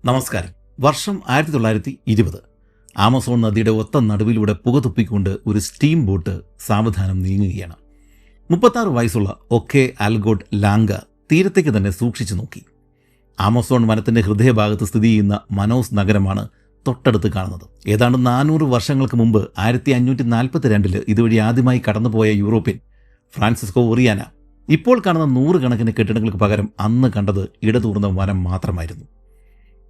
നമസ്കാരം. വർഷം 1920. ആമസോൺ നദിയുടെ ഒത്ത നടുവിലൂടെ പുക തുപ്പിക്കൊണ്ട് ഒരു സ്റ്റീം ബോട്ട് സാവധാനം നീങ്ങുകയാണ്. 36 വയസ്സുള്ള ഒക്കെ അൽഗോട്ട് ലാംഗ തീരത്തേക്ക് തന്നെ സൂക്ഷിച്ചു നോക്കി. ആമസോൺ വനത്തിന്റെ ഹൃദയഭാഗത്ത് സ്ഥിതി ചെയ്യുന്ന മനോസ് നഗരമാണ് തൊട്ടടുത്ത് കാണുന്നത്. ഏതാണ്ട് 400 വർഷങ്ങൾക്ക് മുമ്പ് 1542 ഇതുവഴി ആദ്യമായി കടന്നുപോയ യൂറോപ്യൻ ഫ്രാൻസിസ്കോ ഒറിയാന ഇപ്പോൾ കാണുന്ന 100 കണക്കിന് കെട്ടിടങ്ങൾക്ക് പകരം അന്ന് കണ്ടത് ഇടതൂർന്ന വനം മാത്രമായിരുന്നു.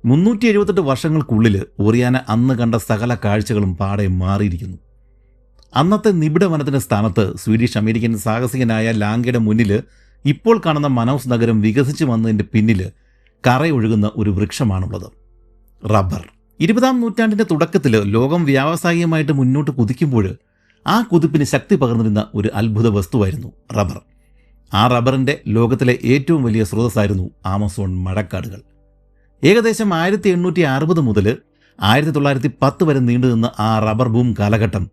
378 വർഷങ്ങൾക്കുള്ളിൽ ഒറിയാന അന്ന് കണ്ട സകല കാഴ്ചകളും പാടെ മാറിയിരിക്കുന്നു. അന്നത്തെ നിബിഡ വനത്തിന്റെ സ്ഥാനത്ത് സ്വീഡിഷ് അമേരിക്കൻ സാഹസികനായ ലാംഗയുടെ മുന്നിൽ ഇപ്പോൾ കാണുന്ന മനോസ് നഗരം വികസിച്ചു വന്നതിൻ്റെ പിന്നിൽ കറയൊഴുകുന്ന ഒരു വൃക്ഷമാണുള്ളത്, റബ്ബർ. 20-ാം നൂറ്റാണ്ടിന്റെ തുടക്കത്തിൽ ലോകം വ്യാവസായികമായിട്ട് മുന്നോട്ട് കുതിക്കുമ്പോൾ ആ കുതിപ്പിന് ശക്തി പകർന്നിരുന്ന ഒരു അത്ഭുത വസ്തുവായിരുന്നു റബ്ബർ. ആ റബ്ബറിന്റെ ലോകത്തിലെ ഏറ്റവും വലിയ സ്രോതസ്സായിരുന്നു ആമസോൺ മഴക്കാടുകൾ. ഏകദേശം 1860 മുതൽ 1910 വരെ നീണ്ടുനിന്ന ആ റബ്ബർ ബൂം കാലഘട്ടം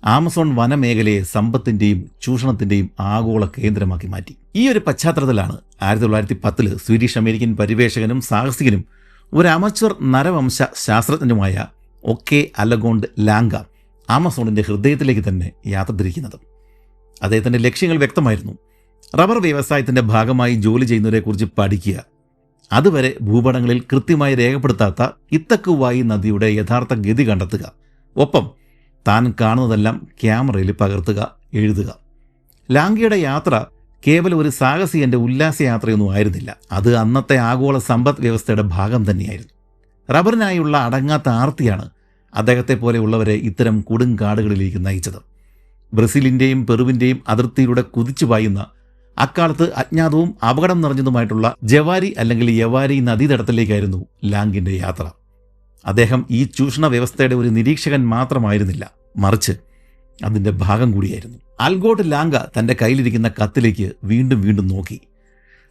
ആമസോൺ വനമേഖലയെ സമ്പത്തിന്റെയും ചൂഷണത്തിന്റെയും ആഗോള കേന്ദ്രമാക്കി മാറ്റി. ഈ ഒരു പശ്ചാത്തലത്തിലാണ് 1910 സ്വീഡിഷ് അമേരിക്കൻ പരിവേഷകനും സാഹസികനും ഒരു അമച്വർ നരവംശ ശാസ്ത്രജ്ഞനുമായ ഒക്കെ അലഗോണ്ട് ലാംഗ ആമസോണിന്റെ ഹൃദയത്തിലേക്ക് തന്നെ യാത്ര തിരിക്കുന്നത്. അദ്ദേഹത്തിന്റെ ലക്ഷ്യങ്ങൾ വ്യക്തമായിരുന്നു. റബ്ബർ വ്യവസായത്തിന്റെ ഭാഗമായി ജോലി ചെയ്യുന്നവരെക്കുറിച്ച് പഠിക്കുക, അതുവരെ ഭൂപടങ്ങളിൽ കൃത്യമായി രേഖപ്പെടുത്താത്ത ഇത്തക്കുവായി നദിയുടെ യഥാർത്ഥ ഗതി കണ്ടെത്തുക, ഒപ്പം താൻ കാണുന്നതെല്ലാം ക്യാമറയിൽ പകർത്തുക, എഴുതുക. ലാംഗയുടെ യാത്ര കേവലം ഒരു സാഹസികന്റെ ഉല്ലാസയാത്രയൊന്നും ആയിരുന്നില്ല. അത് അന്നത്തെ ആഗോള സമ്പദ് വ്യവസ്ഥയുടെ ഭാഗം തന്നെയായിരുന്നു. റബ്ബറിനായുള്ള അടങ്ങാത്ത ആർത്തിയാണ് അദ്ദേഹത്തെ പോലെയുള്ളവരെ ഇത്തരം കൊടുങ്കാടുകളിലേക്ക് നയിച്ചത്. ബ്രസീലിന്റെയും പെറുവിന്റെയും അതിർത്തിയിലൂടെ കുതിച്ചു പായുന്ന അക്കാലത്ത് അജ്ഞാതവും അപകടം നിറഞ്ഞതുമായിട്ടുള്ള ജവാരി അല്ലെങ്കിൽ യവാരി നദീതടത്തിലേക്കായിരുന്നു ലാംഗിന്റെ യാത്ര. അദ്ദേഹം ഈ ചൂഷണ വ്യവസ്ഥയുടെ ഒരു നിരീക്ഷകൻ മാത്രമായിരുന്നില്ല, മറിച്ച് അതിന്റെ ഭാഗം കൂടിയായിരുന്നു. അൽഗോട്ട് ലാംഗ തന്റെ കയ്യിലിരിക്കുന്ന കത്തിലേക്ക് വീണ്ടും വീണ്ടും നോക്കി.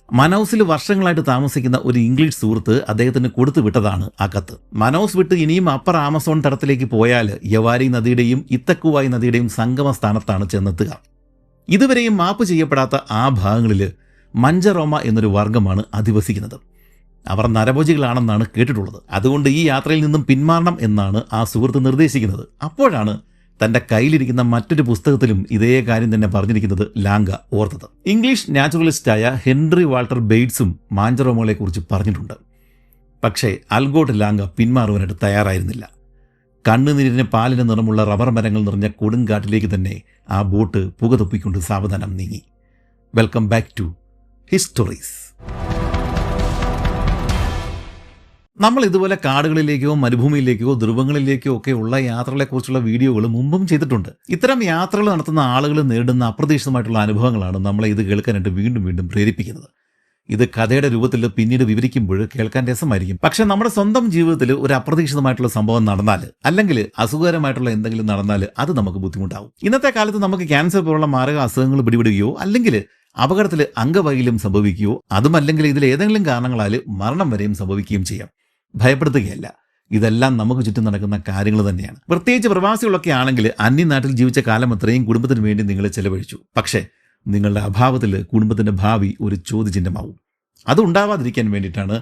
മനോസിൽ വർഷങ്ങളായിട്ട് താമസിക്കുന്ന ഒരു ഇംഗ്ലീഷ് സുഹൃത്ത് അദ്ദേഹത്തിന് കൊടുത്തു വിട്ടതാണ് ആ കത്ത്. മനോസ് വിട്ട് ഇനിയും അപ്പർ ആമസോൺ തടത്തിലേക്ക് പോയാൽ യവാരി നദിയുടെയും ഇത്തക്കുവായി നദിയുടെയും സംഗമ സ്ഥാനത്താണ് ചെന്നെത്തുക. ഇതുവരെയും മാപ്പ് ചെയ്യപ്പെടാത്ത ആ ഭാഗങ്ങളിൽ മഞ്ചറോമ എന്നൊരു വർഗമാണ് അധിവസിക്കുന്നത്. അവർ നരഭോജികളാണെന്നാണ് കേട്ടിട്ടുള്ളത്. അതുകൊണ്ട് ഈ യാത്രയിൽ നിന്നും പിന്മാറണം എന്നാണ് ആ സുഹൃത്ത് നിർദ്ദേശിക്കുന്നത്. അപ്പോഴാണ് തൻ്റെ കയ്യിലിരിക്കുന്ന മറ്റൊരു പുസ്തകത്തിലും ഇതേ കാര്യം തന്നെ പറഞ്ഞിരിക്കുന്നത് ലാംഗ ഓർത്തത്. ഇംഗ്ലീഷ് നാച്ചുറലിസ്റ്റായ ഹെൻറി വാൾട്ടർ ബെയ്റ്റ്സും മാഞ്ചറോമകളെക്കുറിച്ച് പറഞ്ഞിട്ടുണ്ട്. പക്ഷേ അൽഗോട്ട് ലാംഗ പിന്മാറുവാനായിട്ട് തയ്യാറായിരുന്നില്ല. കണ്ണുനീരിന് പാലിന് നിറമുള്ള റബ്ബർ മരങ്ങൾ നിറഞ്ഞ കൊടുങ്കാട്ടിലേക്ക് തന്നെ ആ ബോട്ട് പുക തുപ്പിക്കൊണ്ട് സാവധാനം നീങ്ങി. Welcome back to histories. നമ്മൾ ഇതുപോലെ കാടുകളിലേക്കോ മരുഭൂമിയിലേക്കോ ധ്രുവങ്ങളിലേക്കോ ഒക്കെ ഉള്ള യാത്രകളെക്കുറിച്ചുള്ള വീഡിയോകൾ മുമ്പും ചെയ്തിട്ടുണ്ട്. ഇത്തരം യാത്രകൾ നടത്തുന്ന ആളുകൾ നേരിടുന്ന അപ്രതീക്ഷിതമായിട്ടുള്ള അനുഭവങ്ങളാണ് നമ്മളെ ഇത് കേൾക്കാനായിട്ട് വീണ്ടും വീണ്ടും പ്രേരിപ്പിക്കുന്നത്. ഇത് കഥയുടെ രൂപത്തിൽ പിന്നീട് വിവരിക്കുമ്പോൾ കേൾക്കാൻ രസമായിരിക്കും. പക്ഷെ നമ്മുടെ സ്വന്തം ജീവിതത്തിൽ ഒരു അപ്രതീക്ഷിതമായിട്ടുള്ള സംഭവം നടന്നാൽ, അല്ലെങ്കിൽ അസുഖകരമായിട്ടുള്ള എന്തെങ്കിലും നടന്നാൽ അത് നമുക്ക് ബുദ്ധിമുട്ടാവും. ഇന്നത്തെ കാലത്ത് നമുക്ക് ക്യാൻസർ പോലുള്ള മാരക അസുഖങ്ങൾ പിടിപെടുകയോ അല്ലെങ്കിൽ അപകടത്തിൽ അംഗവൈകല്യം സംഭവിക്കുകയോ അതുമല്ലെങ്കിൽ ഇതിൽ ഏതെങ്കിലും കാരണങ്ങളാൽ മരണം വരെയും സംഭവിക്കുകയും ചെയ്യാം. ഭയപ്പെടുത്തുകയല്ല, ഇതെല്ലാം നമുക്ക് ചുറ്റും നടക്കുന്ന കാര്യങ്ങൾ തന്നെയാണ്. പ്രത്യേകിച്ച് പ്രവാസികളൊക്കെ ആണെങ്കിൽ അന്യനാട്ടിൽ ജീവിച്ച കാലം അത്രയും കുടുംബത്തിന് വേണ്ടി നിങ്ങൾ ചെലവഴിച്ചു. പക്ഷേ നിങ്ങളുടെ അഭാവത്തിൽ കുടുംബത്തിന്റെ ഭാവി ഒരു ചോദ്യചിഹ്നമാവും. അതുണ്ടാവാതിരിക്കാൻ വേണ്ടിയിട്ടാണ്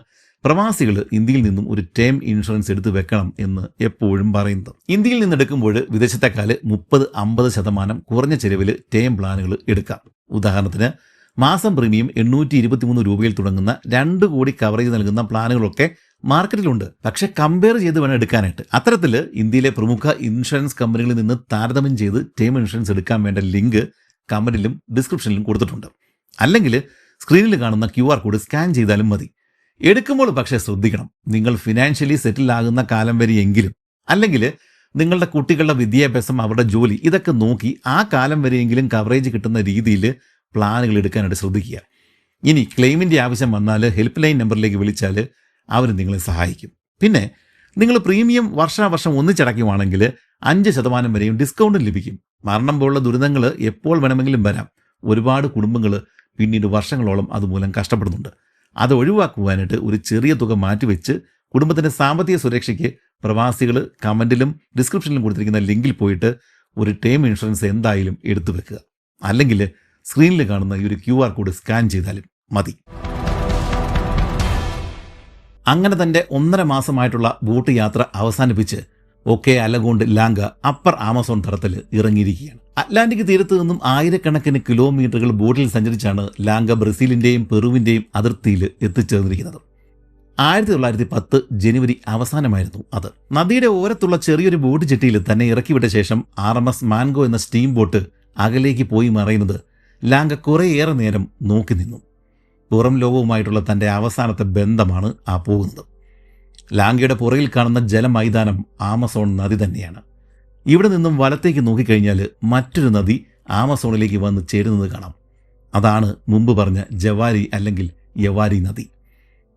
പ്രവാസികൾ ഇന്ത്യയിൽ നിന്നും ഒരു ടേം ഇൻഷുറൻസ് എടുത്തു വെക്കണം എന്ന് എപ്പോഴും പറയുന്നത്. ഇന്ത്യയിൽ നിന്നെടുക്കുമ്പോൾ വിദേശത്തെക്കാൾ 30-50% കുറഞ്ഞ ചെലവിൽ ടേം പ്ലാനുകൾ എടുക്കാം. ഉദാഹരണത്തിന് മാസം പ്രീമിയം 823 രൂപയിൽ തുടങ്ങുന്ന 2 കോടി കവറേജ് നൽകുന്ന പ്ലാനുകളൊക്കെ മാർക്കറ്റിലുണ്ട്. പക്ഷെ കമ്പയർ ചെയ്ത് വേണം എടുക്കാനായിട്ട്. അത്തരത്തിൽ ഇന്ത്യയിലെ പ്രമുഖ ഇൻഷുറൻസ് കമ്പനികളിൽ നിന്ന് താരതമ്യം ചെയ്ത് ടേം ഇൻഷുറൻസ് എടുക്കാൻ വേണ്ട ലിങ്ക് കമന്റിലും ഡിസ്ക്രിപ്ഷനിലും കൊടുത്തിട്ടുണ്ട്. അല്ലെങ്കിൽ സ്ക്രീനിൽ കാണുന്ന QR കോഡ് സ്കാൻ ചെയ്താലും മതി. എടുക്കുമ്പോൾ പക്ഷേ ശ്രദ്ധിക്കണം, നിങ്ങൾ ഫിനാൻഷ്യലി സെറ്റിൽ ആകുന്ന കാലം വരെയെങ്കിലും, അല്ലെങ്കിൽ നിങ്ങളുടെ കുട്ടികളുടെ വിദ്യാഭ്യാസം, അവരുടെ ജോലി, ഇതൊക്കെ നോക്കി ആ കാലം വരെയെങ്കിലും കവറേജ് കിട്ടുന്ന രീതിയിൽ പ്ലാനുകൾ എടുക്കാനായിട്ട് ശ്രദ്ധിക്കുക. ഇനി ക്ലെയിമിൻ്റെ ആവശ്യം വന്നാൽ ഹെൽപ്പ് ലൈൻ നമ്പറിലേക്ക് വിളിച്ചാൽ അവർ നിങ്ങളെ സഹായിക്കും. പിന്നെ നിങ്ങൾ പ്രീമിയം വർഷാവർഷം ഒന്നിച്ചടയ്ക്കുവാണെങ്കിൽ 5% വരെയും ഡിസ്കൗണ്ടും ലഭിക്കും. മരണം പോലുള്ള ദുരിതങ്ങൾ എപ്പോൾ വേണമെങ്കിലും വരാം. ഒരുപാട് കുടുംബങ്ങൾ പിന്നീട് വർഷങ്ങളോളം അതുമൂലം കഷ്ടപ്പെടുന്നുണ്ട്. അത് ഒഴിവാക്കുവാനായിട്ട് ഒരു ചെറിയ തുക മാറ്റിവെച്ച് കുടുംബത്തിൻ്റെ സാമ്പത്തിക സുരക്ഷയ്ക്ക് പ്രവാസികൾ കമൻറ്റിലും ഡിസ്ക്രിപ്ഷനിലും കൊടുത്തിരിക്കുന്ന ലിങ്കിൽ പോയിട്ട് ഒരു ടേം ഇൻഷുറൻസ് എന്തായാലും എടുത്തു വെക്കുക. അല്ലെങ്കിൽ സ്ക്രീനിൽ കാണുന്ന ഈ ഒരു QR കോഡ് സ്കാൻ ചെയ്താലും മതി. അങ്ങനെ തൻ്റെ 1.5 മാസമായിട്ടുള്ള ബോട്ട് യാത്ര അവസാനിപ്പിച്ച് ഒക്കെ അലഗോണ്ട് ലാംഗ അപ്പർ ആമസോൺ തടത്തിൽ ഇറങ്ങിയിരിക്കുകയാണ്. അറ്റ്ലാന്റിക് തീരത്ത് നിന്നും ആയിരക്കണക്കിന് കിലോമീറ്ററുകൾ ബോട്ടിൽ സഞ്ചരിച്ചാണ് ലാംഗ ബ്രസീലിൻ്റെയും പെറുവിൻ്റെയും അതിർത്തിയിൽ എത്തിച്ചേർന്നിരിക്കുന്നത്. 1910 ജനുവരി അവസാനമായിരുന്നു അത്. നദിയുടെ ഓരത്തുള്ള ചെറിയൊരു ബോട്ട് ജെട്ടിയിൽ തന്നെ ഇറക്കിവിട്ട ശേഷം RMS മാൻഗോ എന്ന സ്റ്റീം ബോട്ട് അകലേക്ക് പോയി മറയുന്നത് ലാംഗ കുറേയേറെ നേരം നോക്കി നിന്നു. പുറം ലോകവുമായിട്ടുള്ള തൻ്റെ അവസാനത്തെ ബന്ധമാണ് ആ പോകുന്നത്. ലാംഗയുടെ പുറകിൽ കാണുന്ന ജലമൈതാനം ആമസോൺ നദി തന്നെയാണ്. ഇവിടെ നിന്നും വലത്തേക്ക് നോക്കിക്കഴിഞ്ഞാൽ മറ്റൊരു നദി ആമസോണിലേക്ക് വന്ന് ചേരുന്നത് കാണാം. അതാണ് മുമ്പ് പറഞ്ഞ ജവാരി അല്ലെങ്കിൽ യവാരി നദി.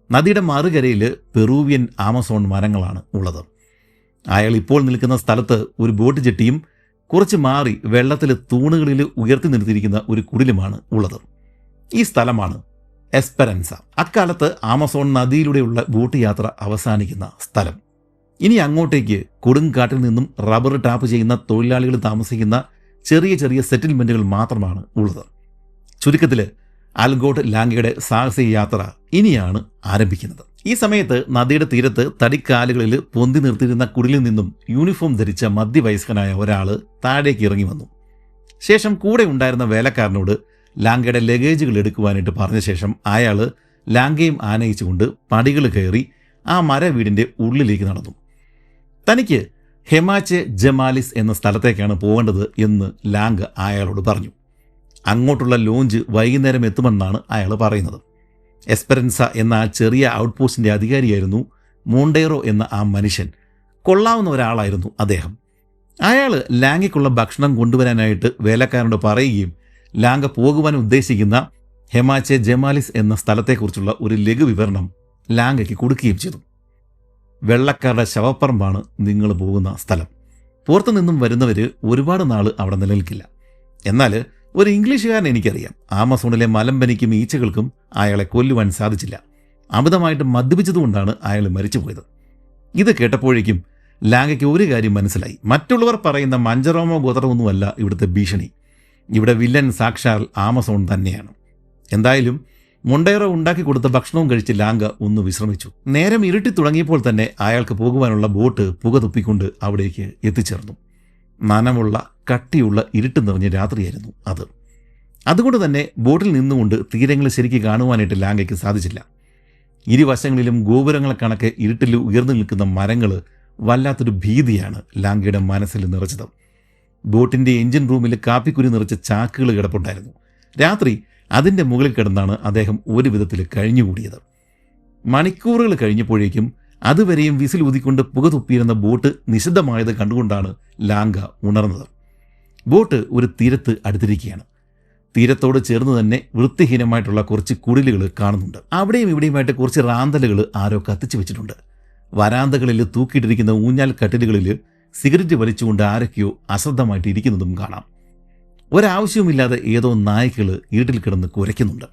നദിയുടെ മറുകരയിൽ പെറൂവിയൻ ആമസോൺ മരങ്ങളാണ് ഉള്ളത്. അയാൾ ഇപ്പോൾ നിൽക്കുന്ന സ്ഥലത്ത് ഒരു ബോട്ട് ജെട്ടിയും കുറച്ച് മാറി വെള്ളത്തിൽ തൂണുകളിൽ ഉയർത്തി നിർത്തിയിരിക്കുന്ന ഒരു കുടിലുമാണ് ഉള്ളത്. ഈ സ്ഥലമാണ് എസ്പെരൻസ. അക്കാലത്ത് ആമസോൺ നദിയിലൂടെയുള്ള ബോട്ട് യാത്ര അവസാനിക്കുന്ന സ്ഥലം. ഇനി അങ്ങോട്ടേക്ക് കൊടുങ്കാട്ടിൽ നിന്നും റബ്ബർ ടാപ്പ് ചെയ്യുന്ന തൊഴിലാളികൾ താമസിക്കുന്ന ചെറിയ ചെറിയ സെറ്റിൽമെൻറ്റുകൾ മാത്രമാണ് ഉള്ളത്. ചുരുക്കത്തിൽ അൽഗോട്ട് ലാംഗയുടെ സാഹസിക യാത്ര ഇനിയാണ് ആരംഭിക്കുന്നത്. ഈ സമയത്ത് നദിയുടെ തീരത്ത് തടിക്കാലുകളിൽ പൊന്തി നിർത്തിയിരുന്ന കുടിലിൽ നിന്നും യൂണിഫോം ധരിച്ച മധ്യവയസ്കനായ ഒരാൾ താഴേക്ക് ഇറങ്ങി വന്നു. ശേഷം കൂടെ ഉണ്ടായിരുന്ന വേലക്കാരനോട് ലാംഗയുടെ ലഗേജുകൾ എടുക്കുവാനായിട്ട് പറഞ്ഞ ശേഷം അയാൾ ലാംഗയും ആനയിച്ചുകൊണ്ട് പടികൾ കയറി ആ മരവീടിൻ്റെ ഉള്ളിലേക്ക് നടന്നു. തനിക്ക് ഹെമാച്ചെ ജമാലിസ് എന്ന സ്ഥലത്തേക്കാണ് പോകേണ്ടത് എന്ന് ലാംഗ അയാളോട് പറഞ്ഞു. അങ്ങോട്ടുള്ള ലോഞ്ച് വൈകുന്നേരം എത്തുമെന്നാണ് അയാൾ പറയുന്നത്. എസ്പെരൻസ എന്ന ആ ചെറിയ ഔട്ട് പോസ്റ്റിൻ്റെ അധികാരിയായിരുന്നു മോണ്ടേറോ എന്ന ആ മനുഷ്യൻ. കൊള്ളാവുന്ന ഒരാളായിരുന്നു അദ്ദേഹം. അയാൾ ലാംഗയ്ക്കുള്ള ഭക്ഷണം കൊണ്ടുവരാനായിട്ട് വേലക്കാരനോട് പറയുകയും ലാംഗ പോകുവാൻ ഉദ്ദേശിക്കുന്ന ഹെമാച്ചെ ജമാലിസ് എന്ന സ്ഥലത്തെക്കുറിച്ചുള്ള ഒരു ലഘു വിവരണം ലാംഗയ്ക്ക് കൊടുക്കുകയും ചെയ്തു. വെള്ളക്കാരുടെ ശവപ്പറമ്പാണ് നിങ്ങൾ പോകുന്ന സ്ഥലം. പുറത്തു നിന്നും വരുന്നവർ ഒരുപാട് നാൾ അവിടെ നിലനിൽക്കില്ല. എന്നാൽ ഒരു ഇംഗ്ലീഷുകാരൻ എനിക്കറിയാം. ആമസോണിലെ മലമ്പനിക്കും ഈച്ചകൾക്കും അയാളെ കൊല്ലുവാൻ സാധിച്ചില്ല. അമിതമായിട്ട് മദ്യപിച്ചതുകൊണ്ടാണ് അയാൾ മരിച്ചുപോയത്. ഇത് കേട്ടപ്പോഴേക്കും ലാംഗയ്ക്ക് ഒരു കാര്യം മനസ്സിലായി. മറ്റുള്ളവർ പറയുന്ന മഞ്ചറോമോ ഗോത്രമൊന്നുമല്ല ഇവിടുത്തെ ഭീഷണി. ഇവിടെ വില്ലൻ സാക്ഷാൽ ആമസോൺ തന്നെയാണ്. എന്തായാലും മൊണ്ടേറോ ഉണ്ടാക്കി കൊടുത്ത ഭക്ഷണവും കഴിച്ച് ലാംഗ ഒന്ന് വിശ്രമിച്ചു. നേരം ഇരുട്ടി തുടങ്ങിയപ്പോൾ തന്നെ അയാൾക്ക് പോകുവാനുള്ള ബോട്ട് പുക തുപ്പിക്കൊണ്ട് അവിടേക്ക് എത്തിച്ചേർന്നു. നനമുള്ള കട്ടിയുള്ള ഇരുട്ട് നിറഞ്ഞ രാത്രിയായിരുന്നു അത്. അതുകൊണ്ട് തന്നെ ബോട്ടിൽ നിന്നുകൊണ്ട് തീരങ്ങൾ ശരിക്ക് കാണുവാനായിട്ട് ലാംഗയ്ക്ക് സാധിച്ചില്ല. ഇരുവശങ്ങളിലും ഗോപുരങ്ങളെ കണക്കെ ഇരുട്ടിൽ ഉയർന്നു നിൽക്കുന്ന മരങ്ങൾ വല്ലാത്തൊരു ഭീതിയാണ് ലാംഗയുടെ മനസ്സിൽ നിറച്ചത്. ബോട്ടിൻ്റെ എഞ്ചിൻ റൂമിൽ കാപ്പിക്കുരി നിറച്ച ചാക്കുകൾ കിടപ്പുണ്ടായിരുന്നു. രാത്രി അതിൻ്റെ മുകളിൽ കിടന്നാണ് അദ്ദേഹം ഒരു വിധത്തിൽ കഴിഞ്ഞുകൂടിയത്. മണിക്കൂറുകൾ കഴിഞ്ഞപ്പോഴേക്കും അതുവരെയും വിസിൽ ഊതിക്കൊണ്ട് പുക തുപ്പിയിരുന്ന ബോട്ട് നിശബ്ദമായത് കണ്ടുകൊണ്ടാണ് ലാംഗ ഉണർന്നത്. ബോട്ട് ഒരു തീരത്ത് അടുത്തിരിക്കുകയാണ്. തീരത്തോട് ചേർന്ന് തന്നെ വൃത്തിഹീനമായിട്ടുള്ള കുറച്ച് കുടിലുകൾ കാണുന്നുണ്ട്. അവിടെയും ഇവിടെയുമായിട്ട് കുറച്ച് റാന്തലുകൾ ആരോ കത്തിച്ചു വെച്ചിട്ടുണ്ട്. വരാന്തകളിൽ തൂക്കിയിട്ടിരിക്കുന്ന ഊഞ്ഞാൽ കട്ടിലുകളിൽ സിഗരറ്റ് വലിച്ചുകൊണ്ട് ആരൊക്കെയോ അശ്രദ്ധമായിട്ട് ഇരിക്കുന്നതും കാണാം. ഒരാവശ്യവുമില്ലാതെ ഏതോ നായ്ക്കൾ ഇരുട്ടിൽ കിടന്ന് കുരയ്ക്കുന്നുണ്ട്.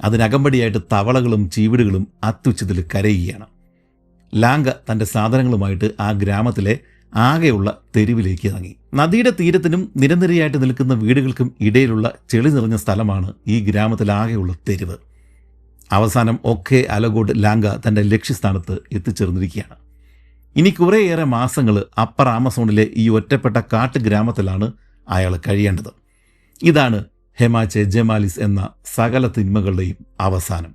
അതിനകമ്പടിയായിട്ട് തവളകളും ചീവിടുകളും അത്യുച്ചത്തിൽ കരയുകയാണ്. ലാംഗ തൻ്റെ സാധനങ്ങളുമായിട്ട് ആ ഗ്രാമത്തിലെ ആകെയുള്ള തെരുവിലേക്ക് ഇറങ്ങി. നദിയുടെ തീരത്തിനും നിരനിരയായിട്ട് നിൽക്കുന്ന വീടുകൾക്കും ഇടയിലുള്ള ചെളി നിറഞ്ഞ സ്ഥലമാണ് ഈ ഗ്രാമത്തിലാകെയുള്ള തെരുവ്. അവസാനം ഒക്കെ അലഗോട്ട് ലാംഗ തൻ്റെ ലക്ഷ്യസ്ഥാനത്ത് എത്തിച്ചേർന്നിരിക്കുകയാണ്. ഇനി കുറേയേറെ മാസങ്ങൾ അപ്പർ ആമസോണിലെ ഈ ഒറ്റപ്പെട്ട കാട്ടുഗ്രാമത്തിലാണ് അയാൾ കഴിയേണ്ടത്. ഇതാണ് ഹെമാച്ചെ ജമാലിസ് എന്ന സകല തിന്മകളുടെയും അവസാനം.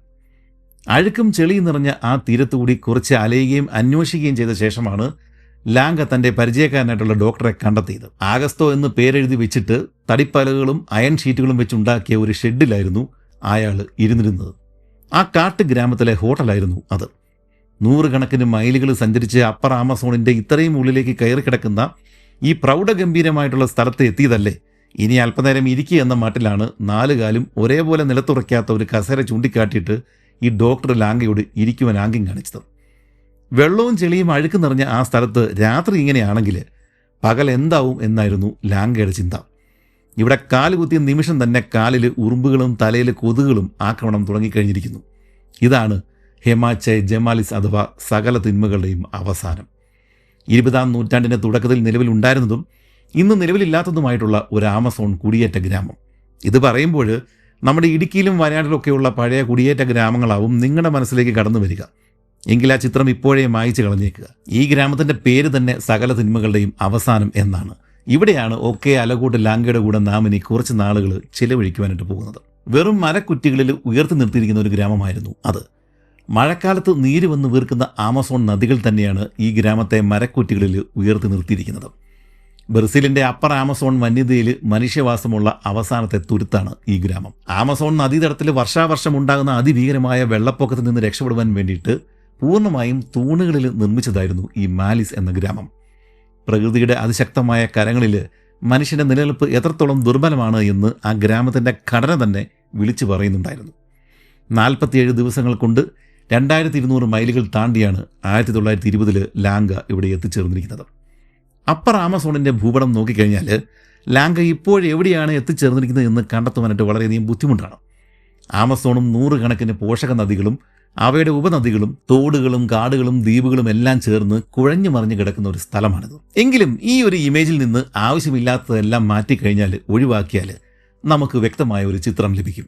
അഴുക്കും ചെളിയും നിറഞ്ഞ ആ തീരത്തുകൂടി കുറച്ച് അലയുകയും അന്വേഷിക്കുകയും ചെയ്ത ശേഷമാണ് ലാംഗ തൻ്റെ പരിചയക്കാരനായിട്ടുള്ള ഡോക്ടറെ കണ്ടെത്തിയത്. ആഗസ്തോ എന്ന് പേരെഴുതി വെച്ചിട്ട് തടിപ്പലകളും അയൺ ഷീറ്റുകളും വെച്ചുണ്ടാക്കിയ ഒരു ഷെഡിലായിരുന്നു അയാൾ ഇരുന്നിരുന്നത്. ആ കാട്ടുഗ്രാമത്തിലെ ഹോട്ടലായിരുന്നു അത്. 100 കണക്കിന് മൈലുകൾ സഞ്ചരിച്ച് അപ്പർ ആമസോണിൻ്റെ ഇത്രയും ഉള്ളിലേക്ക് കയറി കിടക്കുന്ന ഈ പ്രൗഢഗംഭീരമായിട്ടുള്ള സ്ഥലത്ത് എത്തിയതല്ലേ. ഇനി അല്പനേരം ഇരിക്കുക എന്ന മട്ടിലാണ് 4 കാലും ഒരേപോലെ നിലത്തുറയ്ക്കാത്ത ഒരു കസേര ചൂണ്ടിക്കാട്ടിയിട്ട് ഈ ഡോക്ടർ ലാംഗയോട് ഇരിക്കുവാൻ ആംഗ്യം കാണിച്ചത്. വെള്ളവും ചെളിയും അഴുക്ക് നിറഞ്ഞ ആ സ്ഥലത്ത് രാത്രി ഇങ്ങനെയാണെങ്കിൽ പകൽ എന്താവും എന്നായിരുന്നു ലാംഗയുടെ ചിന്ത. ഇവിടെ കാലുകുത്തിയ നിമിഷം തന്നെ കാലിൽ ഉറുമ്പുകളും തലയിൽ കൊതുകുകളും ആക്രമണം തുടങ്ങിക്കഴിഞ്ഞിരിക്കുന്നു. ഇതാണ് ഹെമാച്ചെ ജമാലിസ് അഥവാ സകല തിന്മകളുടെയും അവസാനം. 20-ാം നൂറ്റാണ്ടിൻ്റെ തുടക്കത്തിൽ നിലവിലുണ്ടായിരുന്നതും ഇന്ന് നിലവിലില്ലാത്തതുമായിട്ടുള്ള ഒരു ആമസോൺ കുടിയേറ്റ ഗ്രാമം. ഇത് പറയുമ്പോൾ നമ്മുടെ ഇടുക്കിയിലും വയനാട്ടിലൊക്കെയുള്ള പഴയ കുടിയേറ്റ ഗ്രാമങ്ങളാവും നിങ്ങളുടെ മനസ്സിലേക്ക് കടന്നു വരിക. എങ്കിൽ ആ ചിത്രം ഇപ്പോഴേ മായ്ച്ചു കളഞ്ഞേക്കുക. ഈ ഗ്രാമത്തിൻ്റെ പേര് തന്നെ സകല തിന്മകളുടെയും അവസാനം എന്നാണ്. ഇവിടെയാണ് OK അലഗോട്ട് ലാങ്കയുടെ കൂടെ നാം ഇനി കുറച്ച് നാളുകൾ ചിലവഴിക്കുവാനായിട്ട് പോകുന്നത്. വെറും മരക്കുറ്റികളിൽ ഉയർത്തി നിർത്തിയിരിക്കുന്ന ഒരു ഗ്രാമമായിരുന്നു അത്. മഴക്കാലത്ത് നീര് വന്ന് വീർക്കുന്ന ആമസോൺ നദികൾ തന്നെയാണ് ഈ ഗ്രാമത്തെ മരക്കുറ്റികളിൽ ഉയർത്തി നിർത്തിയിരിക്കുന്നത്. ബ്രസീലിൻ്റെ അപ്പർ ആമസോൺ വന്യതയിൽ മനുഷ്യവാസമുള്ള അവസാനത്തെ തുരുത്താണ് ഈ ഗ്രാമം. ആമസോൺ നദീതടത്തിൽ വർഷാവർഷം ഉണ്ടാകുന്ന അതിഭീകരമായ വെള്ളപ്പൊക്കത്തിൽ നിന്ന് രക്ഷപ്പെടുവാൻ വേണ്ടിയിട്ട് പൂർണ്ണമായും തൂണുകളിൽ നിർമ്മിച്ചതായിരുന്നു ഈ മാലിസ് എന്ന ഗ്രാമം. പ്രകൃതിയുടെ അതിശക്തമായ കരങ്ങളിൽ മനുഷ്യൻ്റെ നിലനിൽപ്പ് എത്രത്തോളം ദുർബലമാണ് എന്ന് ആ ഗ്രാമത്തിൻ്റെ ഘടന തന്നെ വിളിച്ചു പറയുന്നുണ്ടായിരുന്നു. 47 ദിവസങ്ങൾ കൊണ്ട് 2200 മൈലുകൾ താണ്ടിയാണ് 1920 ലാങ്ക ഇവിടെ എത്തിച്ചേർന്നിരിക്കുന്നത്. അപ്പർ ആമസോണിൻ്റെ ഭൂപടം നോക്കിക്കഴിഞ്ഞാൽ ലാങ്ക ഇപ്പോഴെവിടെയാണ് എത്തിച്ചേർന്നിരിക്കുന്നത് എന്ന് കണ്ടെത്തുവാനായിട്ട് വളരെയധികം ബുദ്ധിമുട്ടാണ്. ആമസോണും 100 കണക്കിന് പോഷക നദികളും അവയുടെ ഉപനദികളും തോടുകളും കാടുകളും ദ്വീപുകളും എല്ലാം ചേർന്ന് കുഴഞ്ഞു മറിഞ്ഞു കിടക്കുന്ന ഒരു സ്ഥലമാണിത്. എങ്കിലും ഈ ഒരു ഇമേജിൽ നിന്ന് ആവശ്യമില്ലാത്തതെല്ലാം മാറ്റിക്കഴിഞ്ഞാൽ, ഒഴിവാക്കിയാൽ നമുക്ക് വ്യക്തമായ ഒരു ചിത്രം ലഭിക്കും.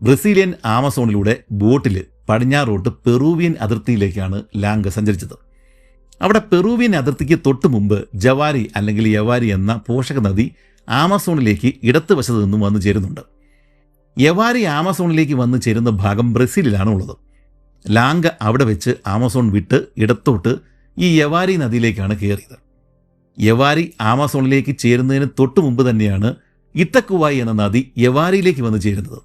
ബ്രസീലിയൻ ആമസോണിലൂടെ ബോട്ടിൽ പടിഞ്ഞാറോട്ട് പെറൂവിയൻ അതിർത്തിയിലേക്കാണ് ലാങ്ക സഞ്ചരിച്ചത്. അവിടെ പെറൂവിയൻ അതിർത്തിക്ക് തൊട്ടു മുമ്പ് ജവാരി അല്ലെങ്കിൽ യവാരി എന്ന പോഷക നദി ആമസോണിലേക്ക് ഇടത്തുവശത്ത് നിന്നും വന്നു ചേരുന്നുണ്ട്. യവാരി ആമസോണിലേക്ക് വന്നു ചേരുന്ന ഭാഗം ബ്രസീലിലാണ് ഉള്ളത്. ലാങ്ക അവിടെ വെച്ച് ആമസോൺ വിട്ട് ഇടത്തോട്ട് ഈ യവാരി നദിയിലേക്കാണ് കയറിയത്. യവാരി ആമസോണിലേക്ക് ചേരുന്നതിന് തൊട്ടു മുമ്പ് തന്നെയാണ് ഇത്തക്കുവായി എന്ന നദി യവാരിയിലേക്ക് വന്നു ചേരുന്നത്.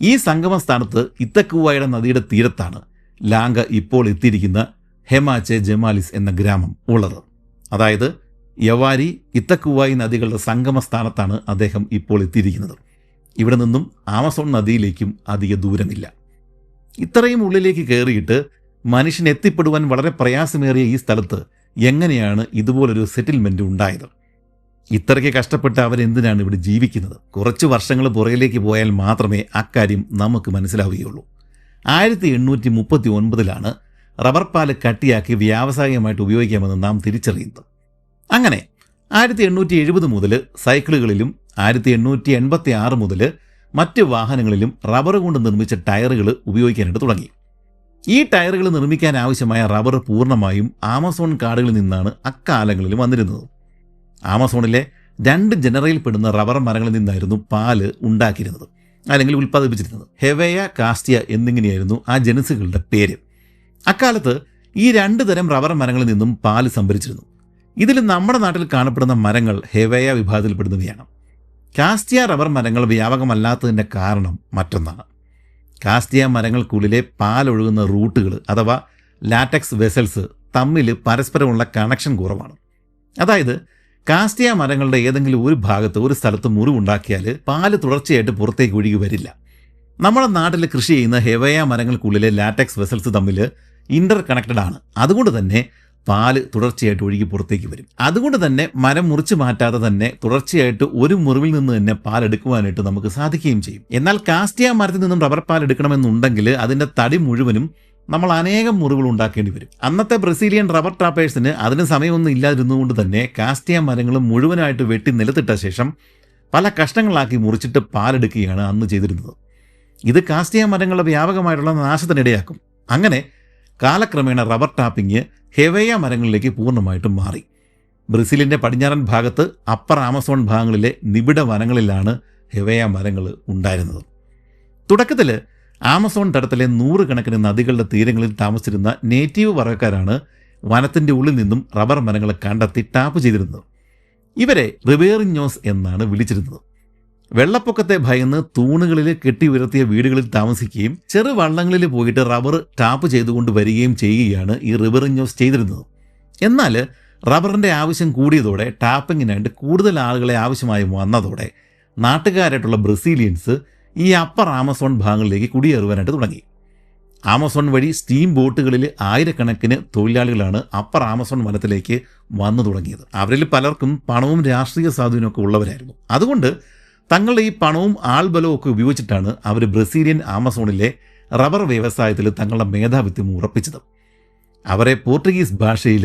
ഈ സംഗമ സ്ഥാനത്ത് ഇത്തക്കുവായുടെ നദിയുടെ തീരത്താണ് ലാങ്ക ഇപ്പോൾ എത്തിയിരിക്കുന്ന ഹെമാച്ചെ ജമാലിസ് എന്ന ഗ്രാമം ഉള്ളത്. അതായത് യവാരി ഇത്തക്കുവായി നദികളുടെ സംഗമ സ്ഥാനത്താണ് അദ്ദേഹം ഇപ്പോൾ എത്തിയിരിക്കുന്നത്. ഇവിടെ നിന്നും ആമസോൺ നദിയിലേക്കും അധിക ദൂരമില്ല. ഇത്രയും ഉള്ളിലേക്ക് കയറിയിട്ട് മനുഷ്യൻ എത്തിപ്പെടുവാൻ വളരെ പ്രയാസമേറിയ ഈ സ്ഥലത്ത് എങ്ങനെയാണ് ഇതുപോലൊരു സെറ്റിൽമെൻറ്റ് ഉണ്ടായത്? ഇത്രയ്ക്ക് കഷ്ടപ്പെട്ട് അവരെന്തിനാണ് ഇവിടെ ജീവിക്കുന്നത്? കുറച്ച് വർഷങ്ങൾ പുറകിലേക്ക് പോയാൽ മാത്രമേ അക്കാര്യം നമുക്ക് മനസ്സിലാവുകയുള്ളൂ. 1839 റബ്ബർ പാല് കട്ടിയാക്കി വ്യാവസായികമായിട്ട് ഉപയോഗിക്കാമെന്ന് നാം തിരിച്ചറിയുന്നത്. അങ്ങനെ 1870 മുതൽ സൈക്കിളുകളിലും 1886 മുതൽ മറ്റ് വാഹനങ്ങളിലും റബ്ബർ കൊണ്ട് നിർമ്മിച്ച ടയറുകൾ ഉപയോഗിക്കാനായിട്ട് തുടങ്ങി. ഈ ടയറുകൾ നിർമ്മിക്കാൻ ആവശ്യമായ റബ്ബർ പൂർണ്ണമായും ആമസോൺ കാടുകളിൽ നിന്നാണ് അക്കാലങ്ങളിൽ വന്നിരുന്നത്. ആമസോണിലെ 2 ജനറയിൽപ്പെടുന്ന റബ്ബർ മരങ്ങളിൽ നിന്നായിരുന്നു പാല് ഉണ്ടാക്കിയിരുന്നത് അല്ലെങ്കിൽ ഉൽപ്പാദിപ്പിച്ചിരുന്നത്. ഹെവയ, കാസ്റ്റിയ എന്നിങ്ങനെയായിരുന്നു ആ ജനുസുകളുടെ പേര്. അക്കാലത്ത് ഈ 2 തരം റബ്ബർ മരങ്ങളിൽ നിന്നും പാല് സംഭരിച്ചിരുന്നു. ഇതിൽ നമ്മുടെ നാട്ടിൽ കാണപ്പെടുന്ന മരങ്ങൾ ഹെവയ വിഭാഗത്തിൽപ്പെടുന്നവയാണ്. കാസ്റ്റിയ റബ്ബർ മരങ്ങൾ വ്യാപകമല്ലാത്തതിൻ്റെ കാരണം മറ്റൊന്നാണ്. കാസ്റ്റിയ മരങ്ങൾക്കുള്ളിലെ പാലൊഴുകുന്ന റൂട്ടുകൾ അഥവാ ലാറ്റക്സ് വെസൽസ് തമ്മിൽ പരസ്പരമുള്ള കണക്ഷൻ കുറവാണ്. അതായത് കാസ്റ്റിയ മരങ്ങളുടെ ഏതെങ്കിലും ഒരു ഭാഗത്ത് ഒരു സ്ഥലത്ത് മുറിവുണ്ടാക്കിയാൽ പാല് തുടർച്ചയായിട്ട് പുറത്തേക്ക് ഒഴുകി വരില്ല. നമ്മുടെ നാട്ടിൽ കൃഷി ചെയ്യുന്ന ഹെവയ മരങ്ങൾക്കുള്ളിലെ ലാറ്റക്സ് വെസൽസ് തമ്മിൽ ഇന്റർ കണക്റ്റഡ് ആണ്. അതുകൊണ്ട് തന്നെ പാല് തുടർച്ചയായിട്ട് ഒഴുകി പുറത്തേക്ക് വരും. അതുകൊണ്ട് തന്നെ മരം മുറിച്ച് മാറ്റാതെ തന്നെ തുടർച്ചയായിട്ട് ഒരു മുറിവിൽ നിന്ന് തന്നെ പാലെടുക്കുവാനായിട്ട് നമുക്ക് സാധിക്കുകയും ചെയ്യും. എന്നാൽ കാസ്റ്റിയ മരത്തിൽ നിന്നും റബ്ബർ പാൽ എടുക്കണമെന്നുണ്ടെങ്കിൽ അതിൻ്റെ തടി മുഴുവനും നമ്മൾ അനേകം മുറിവുകൾ ഉണ്ടാക്കേണ്ടി വരും. അന്നത്തെ ബ്രസീലിയൻ റബ്ബർ ട്രാപ്പേഴ്സിന് അതിന് സമയമൊന്നും ഇല്ലാതിരുന്നുകൊണ്ട് തന്നെ കാസ്റ്റിയ മരങ്ങൾ മുഴുവനായിട്ട് വെട്ടി നിലത്തിട്ട ശേഷം പല കഷ്ണങ്ങളാക്കി മുറിച്ചിട്ട് പാലെടുക്കുകയാണ് അന്ന് ചെയ്തിരുന്നത്. ഇത് കാസ്റ്റിയ മരങ്ങളുടെ വ്യാപകമായിട്ടുള്ള നാശത്തിനിടയാക്കും. അങ്ങനെ കാലക്രമേണ റബ്ബർ ടാപ്പിംഗ് ഹെവയ മരങ്ങളിലേക്ക് പൂർണ്ണമായിട്ടും മാറി. ബ്രസീലിൻ്റെ പടിഞ്ഞാറൻ ഭാഗത്ത് അപ്പർ ആമസോൺ ഭാഗങ്ങളിലെ നിബിഡ വനങ്ങളിലാണ് ഹെവയ മരങ്ങൾ ഉണ്ടായിരുന്നത്. തുടക്കത്തിൽ ആമസോൺ തടത്തിലെ 100 കണക്കിന് നദികളുടെ തീരങ്ങളിൽ താമസിച്ചിരുന്ന നേറ്റീവ് വർഗ്ഗക്കാരാണ് വനത്തിൻ്റെ ഉള്ളിൽ നിന്നും റബ്ബർ മരങ്ങൾ കണ്ടെത്തി ടാപ്പ് ചെയ്തിരുന്നത്. ഇവരെ റിവേറിഞ്ഞോസ് എന്നാണ് വിളിച്ചിരുന്നത്. വെള്ളപ്പൊക്കത്തെ ഭയന്ന് തൂണുകളിൽ കെട്ടി ഉയർത്തിയ വീടുകളിൽ താമസിക്കുകയും ചെറു വള്ളങ്ങളിൽ പോയിട്ട് റബ്ബർ ടാപ്പ് ചെയ്തുകൊണ്ട് വരികയും ചെയ്യുകയാണ് ഈ റിവറിഞ്ഞോസ് ചെയ്തിരുന്നത്. എന്നാൽ റബ്ബറിൻ്റെ ആവശ്യം കൂടിയതോടെ ടാപ്പിങ്ങിനായിട്ട് കൂടുതൽ ആളുകളെ ആവശ്യമായി വന്നതോടെ നാട്ടുകാരായിട്ടുള്ള ബ്രസീലിയൻസ് ഈ അപ്പർ ആമസോൺ ഭാഗങ്ങളിലേക്ക് കുടിയേറുവാനായിട്ട് തുടങ്ങി. ആമസോൺ വഴി സ്റ്റീം ബോട്ടുകളിൽ ആയിരക്കണക്കിന് തൊഴിലാളികളാണ് അപ്പർ ആമസോൺ വനത്തിലേക്ക് വന്നു തുടങ്ങിയത്. അവരിൽ പലർക്കും പണവും രാഷ്ട്രീയ സ്വാധീനമൊക്കെ ഉള്ളവരായിരുന്നു. അതുകൊണ്ട് തങ്ങളുടെ ഈ പണവും ആൾബലവും ഒക്കെ ഉപയോഗിച്ചിട്ടാണ് അവർ ബ്രസീലിയൻ ആമസോണിലെ റബ്ബർ വ്യവസായത്തിൽ തങ്ങളുടെ മേധാവിത്വം ഉറപ്പിച്ചത്. അവരെ പോർട്ടുഗീസ് ഭാഷയിൽ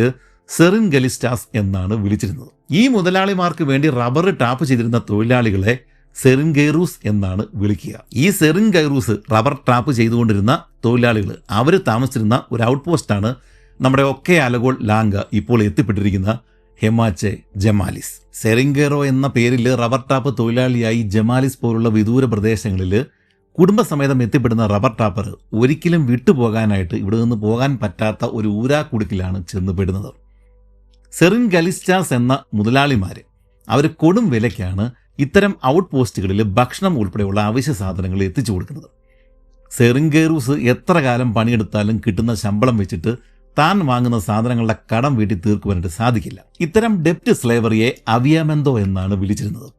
സെറിൻഗലിസ്റ്റാസ് എന്നാണ് വിളിച്ചിരുന്നത്. ഈ മുതലാളിമാർക്ക് വേണ്ടി റബ്ബർ ടാപ്പ് ചെയ്തിരുന്ന തൊഴിലാളികളെ സെറിൻഗൈറൂസ് എന്നാണ് വിളിക്കുക. ഈ സെറിൻഗൈറൂസ് റബ്ബർ ട്രാപ്പ് ചെയ്തുകൊണ്ടിരുന്ന തൊഴിലാളികൾ അവർ താമസിച്ചിരുന്ന ഒരു ഔട്ട് പോസ്റ്റാണ് നമ്മുടെ ഒക്കെ അലഗോഡ് ലാങ്ക ഇപ്പോൾ എത്തിപ്പെട്ടിരിക്കുന്ന ഹെമാചെ ജമാലിസ്. സെറിൻഗൈറോ എന്ന പേരിൽ റബ്ബർ ട്രാപ്പ് തൊഴിലാളിയായി ജമാലിസ് പോലുള്ള വിദൂര പ്രദേശങ്ങളിൽ കുടുംബസമേതം എത്തിപ്പെടുന്ന റബ്ബർ ട്രാപ്പർ ഒരിക്കലും വിട്ടുപോകാനായിട്ട് ഇവിടെ നിന്ന് പോകാൻ പറ്റാത്ത ഒരു ഊരാക്കുടുക്കിലാണ് ചെന്നുപെടുന്നത്. സെറിൻഗലിസ്റ്റാസ് എന്ന മുതലാളിമാർ അവർ കൊടും വിലയ്ക്കാണ് ഇത്തരം ഔട്ട് പോസ്റ്റുകളിൽ ഭക്ഷണം ഉൾപ്പെടെയുള്ള അവശ്യ സാധനങ്ങൾ എത്തിച്ചു കൊടുക്കുന്നത്. സെറിൻഗൈറൂസ് എത്ര കാലം പണിയെടുത്താലും കിട്ടുന്ന ശമ്പളം വെച്ചിട്ട് താൻ വാങ്ങുന്ന സാധനങ്ങളുടെ കടം വീട്ടി തീർക്കുവാനായിട്ട് സാധിക്കില്ല. ഇത്തരം ഡെപ്റ്റ് സ്ലേവറിയെ അവിയാമെന്തോ എന്നാണ് വിളിച്ചിരുന്നത്.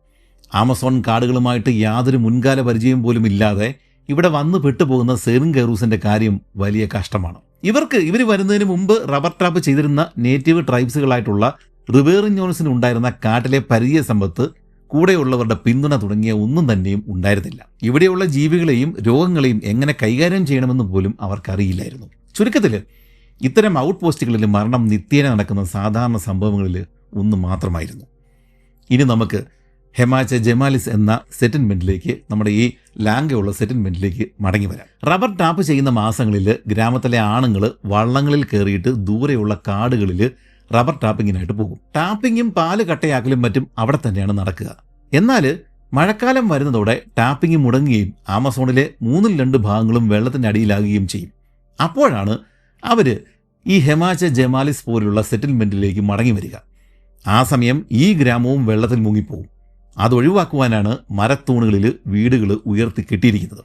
ആമസോൺ കാടുകളുമായിട്ട് യാതൊരു മുൻകാല പരിചയം പോലും ഇല്ലാതെ ഇവിടെ വന്നു പെട്ടുപോകുന്ന സെറിൻഗൈറൂസിന്റെ കാര്യം വലിയ കഷ്ടമാണ്. ഇവർ വരുന്നതിന് മുമ്പ് റബ്ബർ ട്രാപ്പ് ചെയ്തിരുന്ന നേറ്റീവ് ട്രൈബ്സുകളായിട്ടുള്ള റിവേറിഞ്ഞോൺസിന് ഉണ്ടായിരുന്ന കാട്ടിലെ പരിചയ സമ്പത്ത്, കൂടെയുള്ളവരുടെ പിന്തുണ തുടങ്ങിയ ഒന്നും തന്നെയും ഉണ്ടായിരുന്നില്ല. ഇവിടെയുള്ള ജീവികളെയും രോഗങ്ങളെയും എങ്ങനെ കൈകാര്യം ചെയ്യണമെന്ന് പോലും അവർക്കറിയില്ലായിരുന്നു. ചുരുക്കത്തിൽ ഇത്തരം ഔട്ട് പോസ്റ്റുകളിൽ മരണം നിത്യേന നടക്കുന്ന സാധാരണ സംഭവങ്ങളിൽ ഒന്ന് മാത്രമായിരുന്നു. ഇനി നമുക്ക് ഹെമാചെ ജമാലിസ് എന്ന സെറ്റിൽമെൻറ്റിലേക്ക്, നമ്മുടെ ഈ ലാങ്കയുള്ള സെറ്റിൽമെൻറ്റിലേക്ക് മടങ്ങി വരാം. റബ്ബർ ടാപ്പ് ചെയ്യുന്ന മാസങ്ങളിൽ ഗ്രാമത്തിലെ ആണുങ്ങൾ വള്ളങ്ങളിൽ കയറിയിട്ട് ദൂരെയുള്ള കാടുകളിൽ റബ്ബർ ടാപ്പിങ്ങിനായിട്ട് പോകും. ടാപ്പിങ്ങും പാല് കട്ടയാക്കലും മറ്റും അവിടെ തന്നെയാണ് നടക്കുക. എന്നാൽ മഴക്കാലം വരുന്നതോടെ ടാപ്പിംഗ് മുടങ്ങുകയും ആമസോണിലെ 2/3 ഭാഗങ്ങളും വെള്ളത്തിൻ്റെ അടിയിലാകുകയും ചെയ്യും. അപ്പോഴാണ് അവർ ഈ ഹെമാചെ ജമാലിസ് പോലുള്ള സെറ്റിൽമെൻറ്റിലേക്ക് മടങ്ങി വരിക. ആ സമയം ഈ ഗ്രാമവും വെള്ളത്തിൽ മുങ്ങിപ്പോകും. അതൊഴിവാക്കുവാനാണ് മരത്തൂണുകളിൽ വീടുകൾ ഉയർത്തി കെട്ടിയിരിക്കുന്നത്.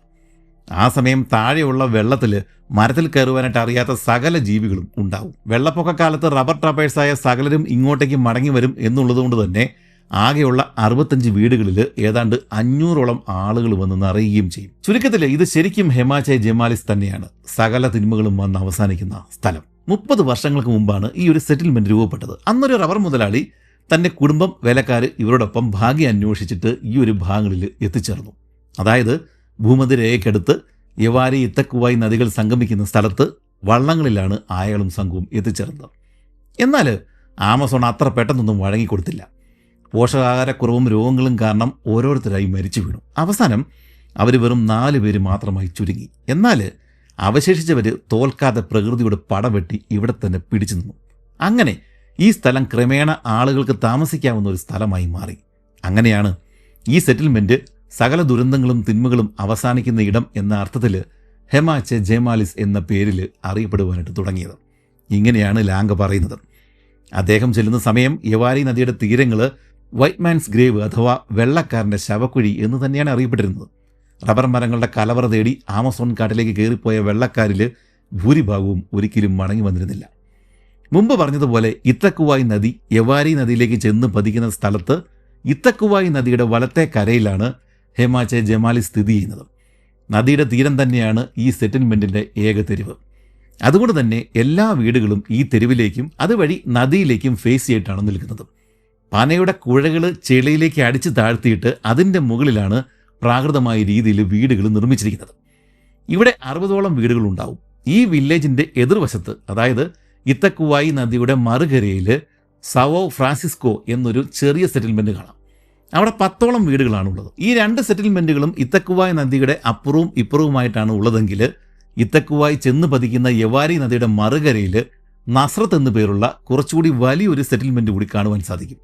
ആ സമയം താഴെയുള്ള വെള്ളത്തിൽ മരത്തിൽ കയറുവാനായിട്ട് അറിയാത്ത സകല ജീവികളും ഉണ്ടാവും. വെള്ളപ്പൊക്കക്കാലത്ത് റബ്ബർ ട്രാപ്പേഴ്സായ സകലരും ഇങ്ങോട്ടേക്ക് മടങ്ങി വരും എന്നുള്ളതുകൊണ്ട് തന്നെ ആകെയുള്ള 65 വീടുകളിൽ ഏതാണ്ട് 500ഓളം ആളുകൾ വന്ന് നിറയുകയും ചെയ്യും. ചുരുക്കത്തിൽ ഇത് ശരിക്കും ഹെമാചെ ജമാലിസ് തന്നെയാണ് സകല തിന്മകളും വന്ന് അവസാനിക്കുന്ന സ്ഥലം. 30 വർഷങ്ങൾക്ക് മുമ്പാണ് ഈ ഒരു സെറ്റിൽമെൻറ്റ് രൂപപ്പെട്ടത്. അന്നൊരു റബ്ബർ മുതലാളി തൻ്റെ കുടുംബം, വേലക്കാർ ഇവരോടൊപ്പം ഭാഗ്യം അന്വേഷിച്ചിട്ട് ഈ ഒരു ഭാഗങ്ങളിൽ എത്തിച്ചേർന്നു. അതായത് ഭൂമധ്യരേഖയ്ക്കടുത്ത് യവാരി, ഇത്തക്കുവായി നദികൾ സംഗമിക്കുന്ന സ്ഥലത്ത് വള്ളങ്ങളിലാണ് അയാളും സംഘവും എത്തിച്ചേർന്നത്. എന്നാൽ ആമസോൺ അത്ര പെട്ടെന്നൊന്നും വഴങ്ങിക്കൊടുത്തില്ല. പോഷകാഹാരക്കുറവും രോഗങ്ങളും കാരണം ഓരോരുത്തരായി മരിച്ചു വീണു. അവസാനം അവർ വെറും 4 പേര് മാത്രമായി ചുരുങ്ങി. എന്നാൽ അവശേഷിച്ചവർ തോൽക്കാതെ പ്രകൃതിയുടെ പടവെട്ടി ഇവിടെ തന്നെ പിടിച്ചു നിന്നു. അങ്ങനെ ഈ സ്ഥലം ക്രമേണ ആളുകൾക്ക് താമസിക്കാവുന്ന ഒരു സ്ഥലമായി മാറി. അങ്ങനെയാണ് ഈ സെറ്റിൽമെൻറ്റ് സകല ദുരന്തങ്ങളും തിന്മകളും അവസാനിക്കുന്ന ഇടം എന്ന അർത്ഥത്തിൽ ഹെമാചെ ജമാലിസ് എന്ന പേരിൽ അറിയപ്പെടുവാനായിട്ട് തുടങ്ങിയത്. ഇങ്ങനെയാണ് ലാങ്ക പറയുന്നത്. അദ്ദേഹം ചെല്ലുന്ന സമയം യവാരി നദിയുടെ തീരങ്ങൾ വൈറ്റ് മാൻസ് ഗ്രേവ് അഥവാ വെള്ളക്കാരൻ്റെ ശവക്കുഴി എന്ന് തന്നെയാണ് അറിയപ്പെട്ടിരുന്നത്. റബ്ബർ മരങ്ങളുടെ കലവറ തേടി ആമസോൺ കാട്ടിലേക്ക് കയറിപ്പോയ വെള്ളക്കാരിൽ ഭൂരിഭാഗവും ഒരിക്കലും മടങ്ങി വന്നിരുന്നില്ല. മുമ്പ് പറഞ്ഞതുപോലെ ഇത്തക്കുവായി നദി യവാരി നദിയിലേക്ക് ചെന്ന് പതിക്കുന്ന സ്ഥലത്ത് ഇത്തക്കുവായി നദിയുടെ വലത്തെ കരയിലാണ് ഹെമാചെ ജമാലിസ് സ്ഥിതി ചെയ്യുന്നത്. നദിയുടെ തീരം തന്നെയാണ് ഈ സെറ്റിൽമെൻറ്റിൻ്റെ ഏക തെരുവ്. അതുകൊണ്ട് തന്നെ എല്ലാ വീടുകളും ഈ തെരുവിലേക്കും അതുവഴി നദിയിലേക്കും ഫേസ് ചെയ്തിട്ടാണ് നിൽക്കുന്നത്. പനയുടെ കുഴകൾ ചെളിയിലേക്ക് അടിച്ച് താഴ്ത്തിയിട്ട് അതിൻ്റെ മുകളിലാണ് പ്രാകൃതമായ രീതിയിൽ വീടുകൾ നിർമ്മിച്ചിരിക്കുന്നത്. ഇവിടെ 60ഓളം വീടുകളുണ്ടാവും. ഈ വില്ലേജിൻ്റെ എതിർവശത്ത്, അതായത് ഇത്തക്കുവായി നദിയുടെ മറുകരയിൽ സവോ ഫ്രാൻസിസ്കോ എന്നൊരു ചെറിയ സെറ്റിൽമെൻറ്റ് കാണാം. അവിടെ 10ഓളം വീടുകളാണുള്ളത്. ഈ 2 സെറ്റിൽമെൻറ്റുകളും ഇത്തക്കുവായി നദിയുടെ അപ്പുറവും ഇപ്പുറവുമായിട്ടാണ് ഉള്ളതെങ്കിൽ ഇത്തക്കുവായി ചെന്ന് പതിക്കുന്ന യവാരി നദിയുടെ മറുകരയിൽ നസ്രത്ത് എന്നു പേരുള്ള കുറച്ചുകൂടി വലിയൊരു സെറ്റിൽമെൻറ്റ് കൂടി കാണുവാൻ സാധിക്കും.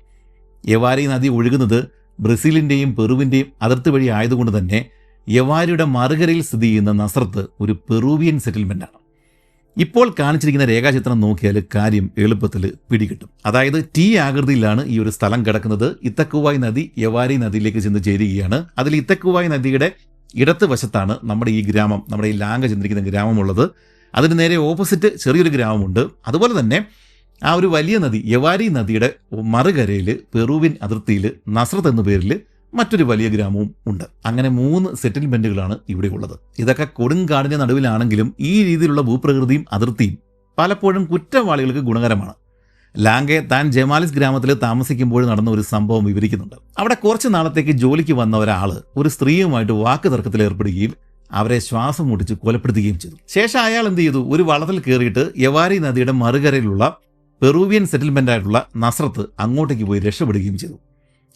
യവാരി നദി ഒഴുകുന്നത് ബ്രസീലിൻ്റെയും പെറുവിൻ്റെയും അതിർത്തി വഴി ആയതുകൊണ്ട് തന്നെ യവാരിയുടെ മറുകരയിൽ സ്ഥിതി ചെയ്യുന്ന നസ്രത്ത് ഒരു പെറൂവിയൻ സെറ്റിൽമെൻറ്റാണ്. ഇപ്പോൾ കാണിച്ചിരിക്കുന്ന രേഖാചിത്രം നോക്കിയാൽ കാര്യം എളുപ്പത്തിൽ പിടികിട്ടും. അതായത് ടി ആകൃതിയിലാണ് ഈ ഒരു സ്ഥലം കിടക്കുന്നത്. ഇത്തക്കുവായി നദി യവാരി നദിയിലേക്ക് ചെന്ന് ചേരുകയാണ്. അതിൽ ഇത്തക്കുവായി നദിയുടെ ഇടത്ത് വശത്താണ് നമ്മുടെ ഈ ഗ്രാമം, നമ്മുടെ ഈ ലാങ്ക ചെന്നിരിക്കുന്ന ഗ്രാമമുള്ളത്. അതിന് നേരെ ഓപ്പോസിറ്റ് ചെറിയൊരു ഗ്രാമമുണ്ട്. അതുപോലെ തന്നെ ആ ഒരു വലിയ നദി യവാരി നദിയുടെ മറുകരയിൽ പെറുവിൻ അതിർത്തിയിൽ നസ്രത്ത് എന്ന പേരിൽ മറ്റൊരു വലിയ ഗ്രാമവും ഉണ്ട്. അങ്ങനെ 3 സെറ്റിൽമെൻറ്റുകളാണ് ഇവിടെ ഉള്ളത്. ഇതൊക്കെ കൊടുങ്കാടിൻ്റെ നടുവിലാണെങ്കിലും ഈ രീതിയിലുള്ള ഭൂപ്രകൃതിയും അതിർത്തിയും പലപ്പോഴും കുറ്റവാളികൾക്ക് ഗുണകരമാണ്. ലാങ്കെ താൻ ജമാലിസ് ഗ്രാമത്തിൽ താമസിക്കുമ്പോൾ നടന്ന ഒരു സംഭവം വിവരിക്കുന്നുണ്ട്. അവിടെ കുറച്ച് നാളത്തേക്ക് ജോലിക്ക് വന്ന ഒരാൾ ഒരു സ്ത്രീയുമായിട്ട് വാക്ക് തർക്കത്തിൽ ഏർപ്പെടുകയും അവരെ ശ്വാസം മുട്ടിച്ച് കൊലപ്പെടുത്തുകയും ചെയ്തു. ശേഷം അയാൾ എന്ത് ചെയ്തു? ഒരു വള്ളത്തിൽ കയറിയിട്ട് യവാരി നദിയുടെ മറുകരയിലുള്ള പെറൂവിയൻ സെറ്റിൽമെൻ്റ് ആയിട്ടുള്ള നസ്രത്ത് അങ്ങോട്ടേക്ക് പോയി രക്ഷപ്പെടുകയും ചെയ്തു.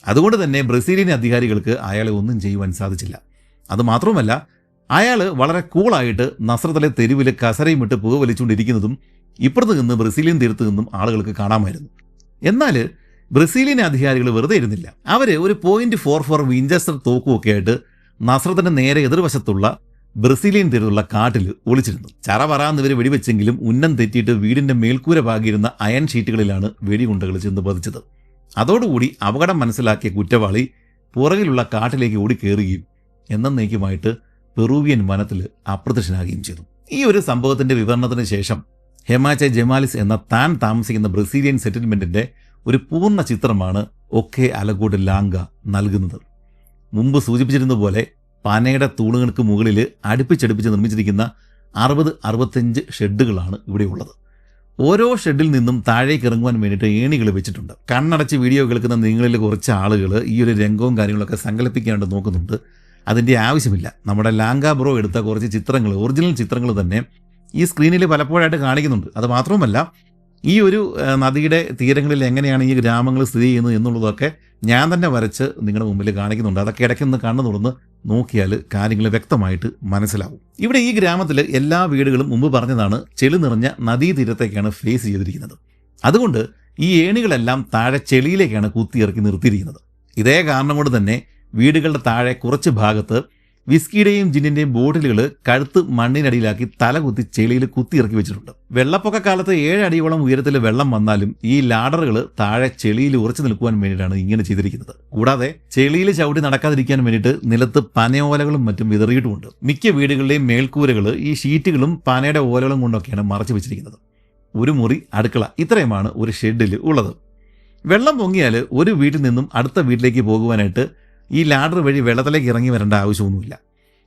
അതുകൊണ്ട് തന്നെ ബ്രസീലിയൻ അധികാരികൾക്ക് അയാളെ ഒന്നും ചെയ്യുവാൻ സാധിച്ചില്ല. അതുമാത്രമല്ല, അയാൾ വളരെ കൂളായിട്ട് നസ്രത്തിലെ തെരുവിൽ കസരയും ഇട്ട് പുക വലിച്ചുകൊണ്ടിരിക്കുന്നതും ഇപ്പുറത്ത് നിന്ന് ബ്രസീലിയൻ തീരത്ത് നിന്നും ആളുകൾക്ക് കാണാമായിരുന്നു. എന്നാൽ ബ്രസീലിയൻ അധികാരികൾ വെറുതെ ഇരുന്നില്ല. അവർ ഒരു .44 വിഞ്ചസ്റ്റർ തോക്കുമൊക്കെ ആയിട്ട് നസ്രത്തിന്റെ നേരെ എതിർവശത്തുള്ള ബ്രസീലിയൻ തീരത്തുള്ള കാട്ടിൽ ഒളിച്ചിരുന്നു. ചറപറാന്ന് ഇവർ വെടിവെച്ചെങ്കിലും ഉന്നം തെറ്റിയിട്ട് വീടിന്റെ മേൽക്കൂര പാകിയിരുന്ന അയൺ ഷീറ്റുകളിലാണ് വെടികുണ്ടകൾ ചെന്ന് പതിച്ചത്. അതോടുകൂടി അപകടം മനസ്സിലാക്കിയ കുറ്റവാളി പുറകിലുള്ള കാട്ടിലേക്ക് ഓടിക്കേറുകയും എന്നേക്കുമായിട്ട് പെറൂവിയൻ വനത്തിൽ അപ്രത്യക്ഷനാകുകയും ചെയ്തു. ഈ ഒരു സംഭവത്തിന്റെ വിവരണത്തിന് ശേഷം ഹെമാചെ ജമാലിസ് എന്ന താൻ താമസിക്കുന്ന ബ്രസീലിയൻ സെറ്റിൽമെന്റിന്റെ ഒരു പൂർണ്ണ ചിത്രമാണ് ഒക്കെ അലഗോഡ് ലാംഗ നൽകുന്നത്. മുമ്പ് സൂചിപ്പിച്ചിരുന്നതുപോലെ പനയുടെ തൂണുകൾക്ക് മുകളിൽ അടുപ്പിച്ചടുപ്പിച്ച് നിർമ്മിച്ചിരിക്കുന്ന 60-65 ഷെഡുകളാണ് ഇവിടെ ഉള്ളത്. ഓരോ ഷെഡിൽ നിന്നും താഴേക്ക് ഇറങ്ങുവാൻ വേണ്ടിയിട്ട് ഏണികൾ വെച്ചിട്ടുണ്ട്. കണ്ണടച്ച് വീഡിയോ കേൾക്കുന്ന നിങ്ങളിൽ കുറച്ച് ആളുകൾ ഈ ഒരു രംഗവും കാര്യങ്ങളൊക്കെ സങ്കല്പിക്കാണ്ട് നോക്കുന്നുണ്ട്. അതിൻ്റെ ആവശ്യമില്ല. നമ്മുടെ ലാംഗ ബ്രോ എടുത്ത കുറച്ച് ചിത്രങ്ങൾ, ഒറിജിനൽ ചിത്രങ്ങൾ തന്നെ ഈ സ്ക്രീനിൽ പലപ്പോഴായിട്ട് കാണിക്കുന്നുണ്ട്. അത് മാത്രമല്ല, ഈ ഒരു നദിയുടെ തീരങ്ങളിൽ എങ്ങനെയാണ് ഈ ഗ്രാമങ്ങൾ സ്ഥിതി ചെയ്യുന്നത് എന്നുള്ളതൊക്കെ ഞാൻ തന്നെ വരച്ച് നിങ്ങളുടെ മുമ്പിൽ കാണിക്കുന്നുണ്ട്. അതൊക്കെ ഇടയ്ക്കൊന്ന് കണ്ണു തുറന്ന് നോക്കിയാൽ കാര്യങ്ങൾ വ്യക്തമായിട്ട് മനസ്സിലാവും. ഇവിടെ ഈ ഗ്രാമത്തിൽ എല്ലാ വീടുകളും മുമ്പ് പറഞ്ഞതാണ് ചെളി നിറഞ്ഞ നദീതീരത്തേക്കാണ് ഫേസ് ചെയ്തിരിക്കുന്നത്. അതുകൊണ്ട് ഈ ഏണികളെല്ലാം താഴെ ചെളിയിലേക്കാണ് കുത്തിയിറക്കി നിർത്തിയിരിക്കുന്നത്. ഇതേ കാരണം കൊണ്ട് തന്നെ വീടുകളുടെ താഴെ കുറച്ച് ഭാഗത്ത് വിസ്കിയുടെയും ജിന്നിന്റെയും ബോട്ടിലുകൾ കഴുത്ത് മണ്ണിനടിയിലാക്കി തലകുത്തി ചെളിയിൽ കുത്തിയിറക്കി വെച്ചിട്ടുണ്ട്. വെള്ളപ്പൊക്കക്കാലത്ത് 7 അടിയോളം ഉയരത്തിൽ വെള്ളം വന്നാലും ഈ ലാഡറുകൾ താഴെ ചെളിയിൽ ഉറച്ചു നിൽക്കുവാൻ വേണ്ടിയിട്ടാണ് ഇങ്ങനെ ചെയ്തിരിക്കുന്നത്. കൂടാതെ ചെളിയിൽ ചവിട്ടി നടക്കാതിരിക്കാൻ വേണ്ടിയിട്ട് നിലത്ത് പനയോലകളും മറ്റും വിതറിയിട്ടുമുണ്ട്. മിക്ക വീടുകളുടെയും മേൽക്കൂരകൾ ഈ ഷീറ്റുകളും പനയുടെ ഓലകളും കൊണ്ടൊക്കെയാണ് മറച്ചു വെച്ചിരിക്കുന്നത്. ഒരു മുറി, അടുക്കള, ഇത്രയുമാണ് ഒരു ഷെഡിൽ ഉള്ളത്. വെള്ളം പൊങ്ങിയാൽ ഒരു വീട്ടിൽ നിന്നും അടുത്ത വീട്ടിലേക്ക് പോകുവാനായിട്ട് ഈ ലാഡർ വഴി വെള്ളത്തിലേക്ക് ഇറങ്ങി വരേണ്ട ആവശ്യമൊന്നുമില്ല.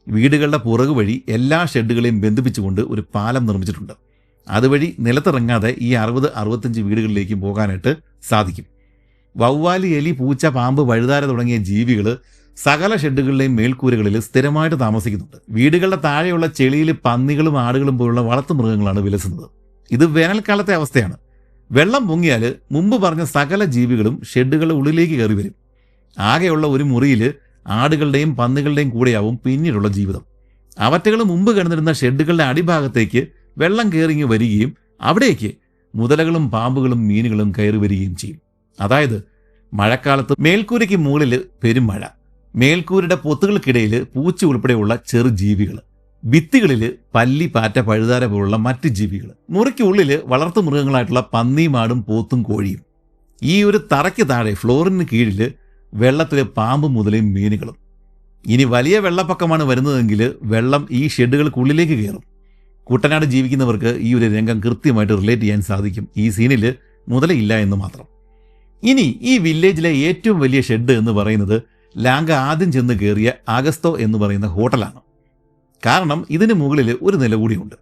വീടുകളുടെ പുറകു വഴി എല്ലാ ഷെഡുകളെയും ബന്ധിപ്പിച്ചുകൊണ്ട് ഒരു പാലം നിർമ്മിച്ചിട്ടുണ്ട്. അതുവഴി നിലത്തിറങ്ങാതെ ഈ 60-65 വീടുകളിലേക്കും പോകാനായിട്ട് സാധിക്കും. വവ്വാലി, എലി, പൂച്ച, പാമ്പ്, വഴുതാര തുടങ്ങിയ ജീവികൾ സകല ഷെഡുകളിലെയും മേൽക്കൂരകളിൽ സ്ഥിരമായിട്ട് താമസിക്കുന്നുണ്ട്. വീടുകളുടെ താഴെയുള്ള ചെളിയിൽ പന്നികളും ആടുകളും പോലുള്ള വളർത്തുമൃഗങ്ങളാണ് വിലസുന്നത്. ഇത് വേനൽക്കാലത്തെ അവസ്ഥയാണ്. വെള്ളം പൊങ്ങിയാൽ മുമ്പ് പറഞ്ഞ സകല ജീവികളും ഷെഡുകളുടെ ഉള്ളിലേക്ക് കയറി വരും. ആകെയുള്ള ഒരു മുറിയിൽ ആടുകളുടെയും പന്നികളുടെയും കൂടെയാവും പിന്നീടുള്ള ജീവിതം. അവറ്റകൾ മുമ്പ് കിടന്നിരുന്ന ഷെഡുകളുടെ അടിഭാഗത്തേക്ക് വെള്ളം കയറിങ്ങി വരികയും അവിടേക്ക് മുതലകളും പാമ്പുകളും മീനുകളും കയറി വരികയും ചെയ്യും. അതായത് മഴക്കാലത്ത് മേൽക്കൂരയ്ക്ക് മുകളിൽ പെരുമഴ, മേൽക്കൂരയുടെ പൊത്തുകൾക്കിടയിൽ പൂച്ച ഉൾപ്പെടെയുള്ള ചെറു ജീവികൾ, ഭിത്തികളിൽ പല്ലി, പാറ്റ, പഴുതാര പോലുള്ള മറ്റ് ജീവികൾ, മുറിക്കുള്ളിൽ വളർത്തു മൃഗങ്ങളായിട്ടുള്ള പന്നിയും ആടും പോത്തും കോഴിയും. ഈ ഒരു തറയ്ക്ക് താഴെ ഫ്ലോറിന് കീഴിൽ വെള്ളത്തിൽ പാമ്പ് മുതലയും മീനുകളും. ഇനി വലിയ വെള്ളപ്പൊക്കമാണ് വരുന്നതെങ്കിൽ വെള്ളം ഈ ഷെഡുകൾക്കുള്ളിലേക്ക് കയറും. കുട്ടനാട് ജീവിക്കുന്നവർക്ക് ഈ ഒരു രംഗം കൃത്യമായിട്ട് റിലേറ്റ് ചെയ്യാൻ സാധിക്കും. ഈ സീനിൽ മുതലയില്ല എന്ന് മാത്രം. ഇനി ഈ വില്ലേജിലെ ഏറ്റവും വലിയ ഷെഡ് എന്ന് പറയുന്നത് ലാംഗ ആദ്യം ചെന്ന് കയറിയ അഗസ്തോ എന്ന് പറയുന്ന ഹോട്ടലാണ്. കാരണം ഇതിന് മുകളിൽ ഒരു നില കൂടിയുണ്ട്.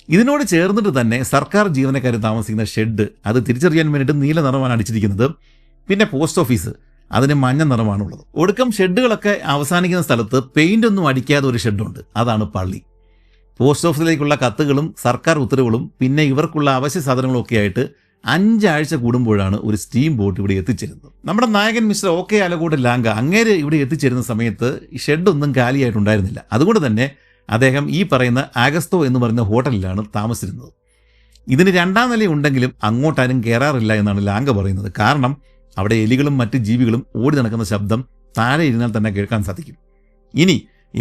ഇതിനോട് ചേർന്നിട്ട് തന്നെ സർക്കാർ ജീവനക്കാർ താമസിക്കുന്ന ഷെഡ്, അത് തിരിച്ചറിയാൻ വേണ്ടിയിട്ട് നീല നിറമാണ് അടിച്ചിരിക്കുന്നത്. പിന്നെ പോസ്റ്റ് ഓഫീസ്, അതിന് മഞ്ഞ നിറമാണുള്ളത്. ഒടുക്കം ഷെഡുകളൊക്കെ അവസാനിക്കുന്ന സ്ഥലത്ത് പെയിന്റ് ഒന്നും അടിക്കാതെ ഒരു ഷെഡുണ്ട്. അതാണ് പള്ളി. പോസ്റ്റ് ഓഫീസിലേക്കുള്ള കത്തുകളും സർക്കാർ ഉത്തരവുകളും പിന്നെ ഇവർക്കുള്ള അവശ്യ സാധനങ്ങളും ഒക്കെ ആയിട്ട് 5 ആഴ്ച കൂടുമ്പോഴാണ് ഒരു സ്റ്റീം ബോട്ട് ഇവിടെ എത്തിച്ചേരുന്നത്. നമ്മുടെ നായകൻ മിസ്റ്റർ ഒക്കെ അലഗോഡ് ലാംഗ അങ്ങേര് ഇവിടെ എത്തിച്ചേരുന്ന സമയത്ത് ഈ ഷെഡൊന്നും കാലിയായിട്ടുണ്ടായിരുന്നില്ല. അതുകൊണ്ട് തന്നെ അദ്ദേഹം ഈ പറയുന്ന അഗസ്തോ എന്ന് പറയുന്ന ഹോട്ടലിലാണ് താമസിച്ചിരുന്നത്. ഇതിന് 2ാം നില ഉണ്ടെങ്കിലും അങ്ങോട്ടാരും കയറാറില്ല എന്നാണ് ലാംഗ പറയുന്നത്. കാരണം അവിടെ എലികളും മറ്റ് ജീവികളും ഓടി നടക്കുന്ന ശബ്ദം താഴെ ഇരുന്നാൽ തന്നെ കേൾക്കാൻ സാധിക്കും. ഇനി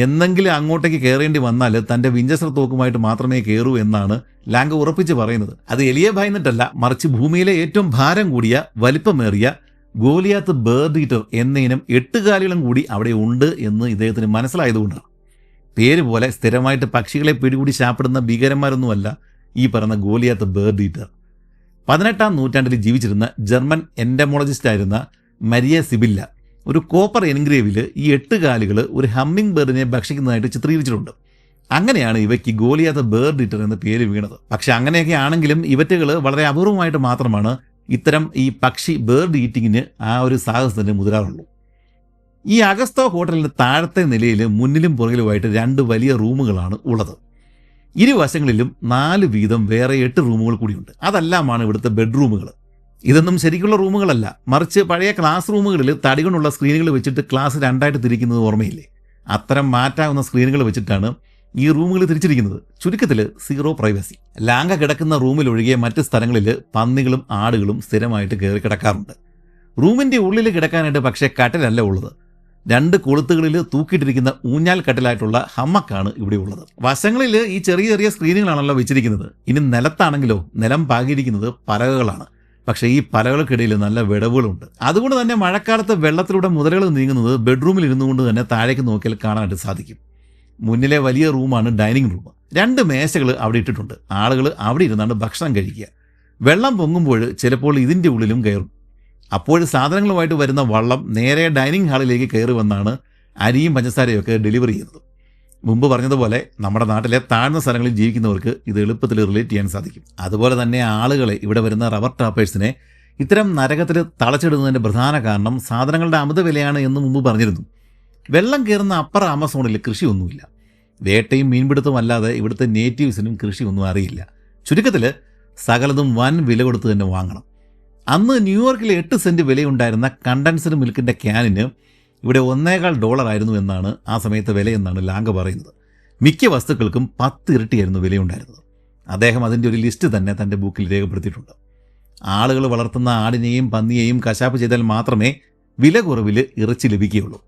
എന്തെങ്കിലും അങ്ങോട്ടേക്ക് കയറേണ്ടി വന്നാൽ തൻ്റെ വിഞ്ചസ്റ്റർ തോക്കുമായിട്ട് മാത്രമേ കയറൂ എന്നാണ് ലാംഗ ഉറപ്പിച്ച് പറയുന്നത്. അത് എലിയെ ഭയന്നിട്ടല്ല, മറിച്ച് ഭൂമിയിലെ ഏറ്റവും ഭാരം കൂടിയ വലിപ്പമേറിയ ഗോലിയാത്ത് ബേർഡ് ഈറ്റർ എന്ന ഇനം 8 കാലികളും കൂടി അവിടെ ഉണ്ട് എന്ന് ഇദ്ദേഹത്തിന് മനസ്സിലായതുകൊണ്ടാണ്. പേര് പോലെ സ്ഥിരമായിട്ട് പക്ഷികളെ പിടികൂടി ശാപ്പിടുന്ന ഭീകരന്മാരൊന്നുമല്ല ഈ പറയുന്ന ഗോലിയാത്ത് ബേർഡ് ഈറ്റർ. 18ാം നൂറ്റാണ്ടിൽ ജീവിച്ചിരുന്ന ജർമ്മൻ എൻഡമോളജിസ്റ്റായിരുന്ന മരിയ സിബില്ല ഒരു കോപ്പർ എൻഗ്രേവിൽ ഈ 8 കാലുകൾ ഒരു ഹമ്മിങ് ബേർഡിനെ ഭക്ഷിക്കുന്നതായിട്ട് ചിത്രീകരിച്ചിട്ടുണ്ട്. അങ്ങനെയാണ് ഇവയ്ക്ക് ഗോലിയാത്ത് ബേർഡ് ഈറ്റർ എന്ന പേര് വീണത്. പക്ഷെ അങ്ങനെയൊക്കെ ആണെങ്കിലും ഇവറ്റകൾ വളരെ അപൂർവമായിട്ട് മാത്രമാണ് ഇത്തരം ഈ പക്ഷി ബേർഡ് ഈറ്റിങ്ങിന് ആ ഒരു സാഹസത്തിന് മുതിരാറുള്ളൂ. ഈ അഗസ്തോ ഹോട്ടലിൻ്റെ താഴത്തെ നിലയിൽ മുന്നിലും പുറകിലുമായിട്ട് 2 വലിയ റൂമുകളാണ് ഉള്ളത്. ഇരുവശങ്ങളിലും 4 വീതം വേറെ 8 റൂമുകൾ കൂടിയുണ്ട്. അതെല്ലാമാണ് ഇവിടുത്തെ ബെഡ്റൂമുകൾ. ഇതൊന്നും ശരിക്കുള്ള റൂമുകളല്ല, മറിച്ച് പഴയ ക്ലാസ് റൂമുകളിൽ തടി കൊണ്ടുള്ള സ്ക്രീനുകൾ വെച്ചിട്ട് ക്ലാസ് രണ്ടായിട്ട് തിരിക്കുന്നത് ഓർമ്മയില്ലേ? അത്തരം മാറ്റാവുന്ന സ്ക്രീനുകൾ വെച്ചിട്ടാണ് ഈ റൂമുകൾ തിരിച്ചിരിക്കുന്നത്. ചുരുക്കത്തിൽ സീറോ പ്രൈവസി. ലാങ്ക കിടക്കുന്ന റൂമിലൊഴികെ മറ്റ് സ്ഥലങ്ങളിൽ പന്നികളും ആടുകളും സ്ഥിരമായിട്ട് കയറി കിടക്കാറുണ്ട്. റൂമിൻ്റെ ഉള്ളിൽ കിടക്കാനായിട്ട് പക്ഷേ കട്ടിലല്ല ഉള്ളത്. 2 കൊളുത്തുകളിൽ തൂക്കിയിട്ടിരിക്കുന്ന ഊഞ്ഞാൽ കട്ടിലായിട്ടുള്ള ഹമ്മക്കാണ് ഇവിടെ ഉള്ളത്. വശങ്ങളിൽ ഈ ചെറിയ ചെറിയ സ്ക്രീനുകളാണല്ലോ വെച്ചിരിക്കുന്നത്. ഇനി നിലത്താണെങ്കിലോ നിലം പാകിയിരിക്കുന്നത് പലകകളാണ്. പക്ഷേ ഈ പലകൾക്കിടയിൽ നല്ല വിടവുകളുണ്ട്. അതുകൊണ്ട് തന്നെ മഴക്കാലത്ത് വെള്ളത്തിലൂടെ മുതലകൾ നീങ്ങുന്നത് ബെഡ്റൂമിൽ ഇരുന്നുകൊണ്ട് തന്നെ താഴേക്ക് നോക്കിയാൽ കാണാനായിട്ട് സാധിക്കും. മുന്നിലെ വലിയ റൂമാണ് ഡൈനിങ് റൂം. 2 മേശകൾ അവിടെ ഇട്ടിട്ടുണ്ട്. ആളുകൾ അവിടെ ഇരുന്നാണ് ഭക്ഷണം കഴിക്കുക. വെള്ളം പൊങ്ങുമ്പോൾ ചിലപ്പോൾ ഇതിൻ്റെ ഉള്ളിലും കയറും. അപ്പോൾ സാധനങ്ങളുമായിട്ട് വരുന്ന വള്ളം നേരെ ഡൈനിങ് ഹാളിലേക്ക് കയറി വന്നാണ് അരിയും പഞ്ചസാരയും ഒക്കെ ഡെലിവറി ചെയ്യുന്നത്. മുമ്പ് പറഞ്ഞതുപോലെ നമ്മുടെ നാട്ടിലെ താഴ്ന്ന സ്ഥലങ്ങളിൽ ജീവിക്കുന്നവർക്ക് ഇത് എളുപ്പത്തിൽ റിലേറ്റ് ചെയ്യാൻ സാധിക്കും. അതുപോലെ തന്നെ ആളുകളെ, ഇവിടെ വരുന്ന റബ്ബർ ടാപ്പേഴ്സിനെ ഇത്തരം നരകത്തിൽ തളച്ചിടുന്നതിൻ്റെ പ്രധാന കാരണം സാധനങ്ങളുടെ അമിത വിലയാണ് എന്ന് മുമ്പ് പറഞ്ഞിരുന്നു. വെള്ളം കയറുന്ന അപ്പർ ആമസോണിൽ കൃഷിയൊന്നുമില്ല. വേട്ടയും മീൻപിടുത്തവും അല്ലാതെ ഇവിടുത്തെ നേറ്റീവ്സിനും കൃഷിയൊന്നും അറിയില്ല. ചുരുക്കത്തിൽ സകലതും വൻ വില കൊടുത്ത് തന്നെ വാങ്ങണം. അന്ന് ന്യൂയോർക്കിൽ 8 സെൻറ്റ് വിലയുണ്ടായിരുന്ന കണ്ടൻസ്ഡ് മിൽക്കിൻ്റെ ക്യാനിന് ഇവിടെ $1.25 ആയിരുന്നു എന്നാണ് ആ സമയത്തെ വിലയെന്നാണ് ലാങ്ക പറയുന്നത്. മിക്ക വസ്തുക്കൾക്കും 10 ഇരട്ടിയായിരുന്നു വിലയുണ്ടായിരുന്നത്. അദ്ദേഹം അതിൻ്റെ ഒരു ലിസ്റ്റ് തന്നെ തൻ്റെ ബുക്കിൽ രേഖപ്പെടുത്തിയിട്ടുണ്ട്. ആളുകൾ വളർത്തുന്ന ആടിനെയും പന്നിയെയും കശാപ്പ് ചെയ്താൽ മാത്രമേ വില കുറവിൽ ഇറച്ചി ലഭിക്കുകയുള്ളൂ.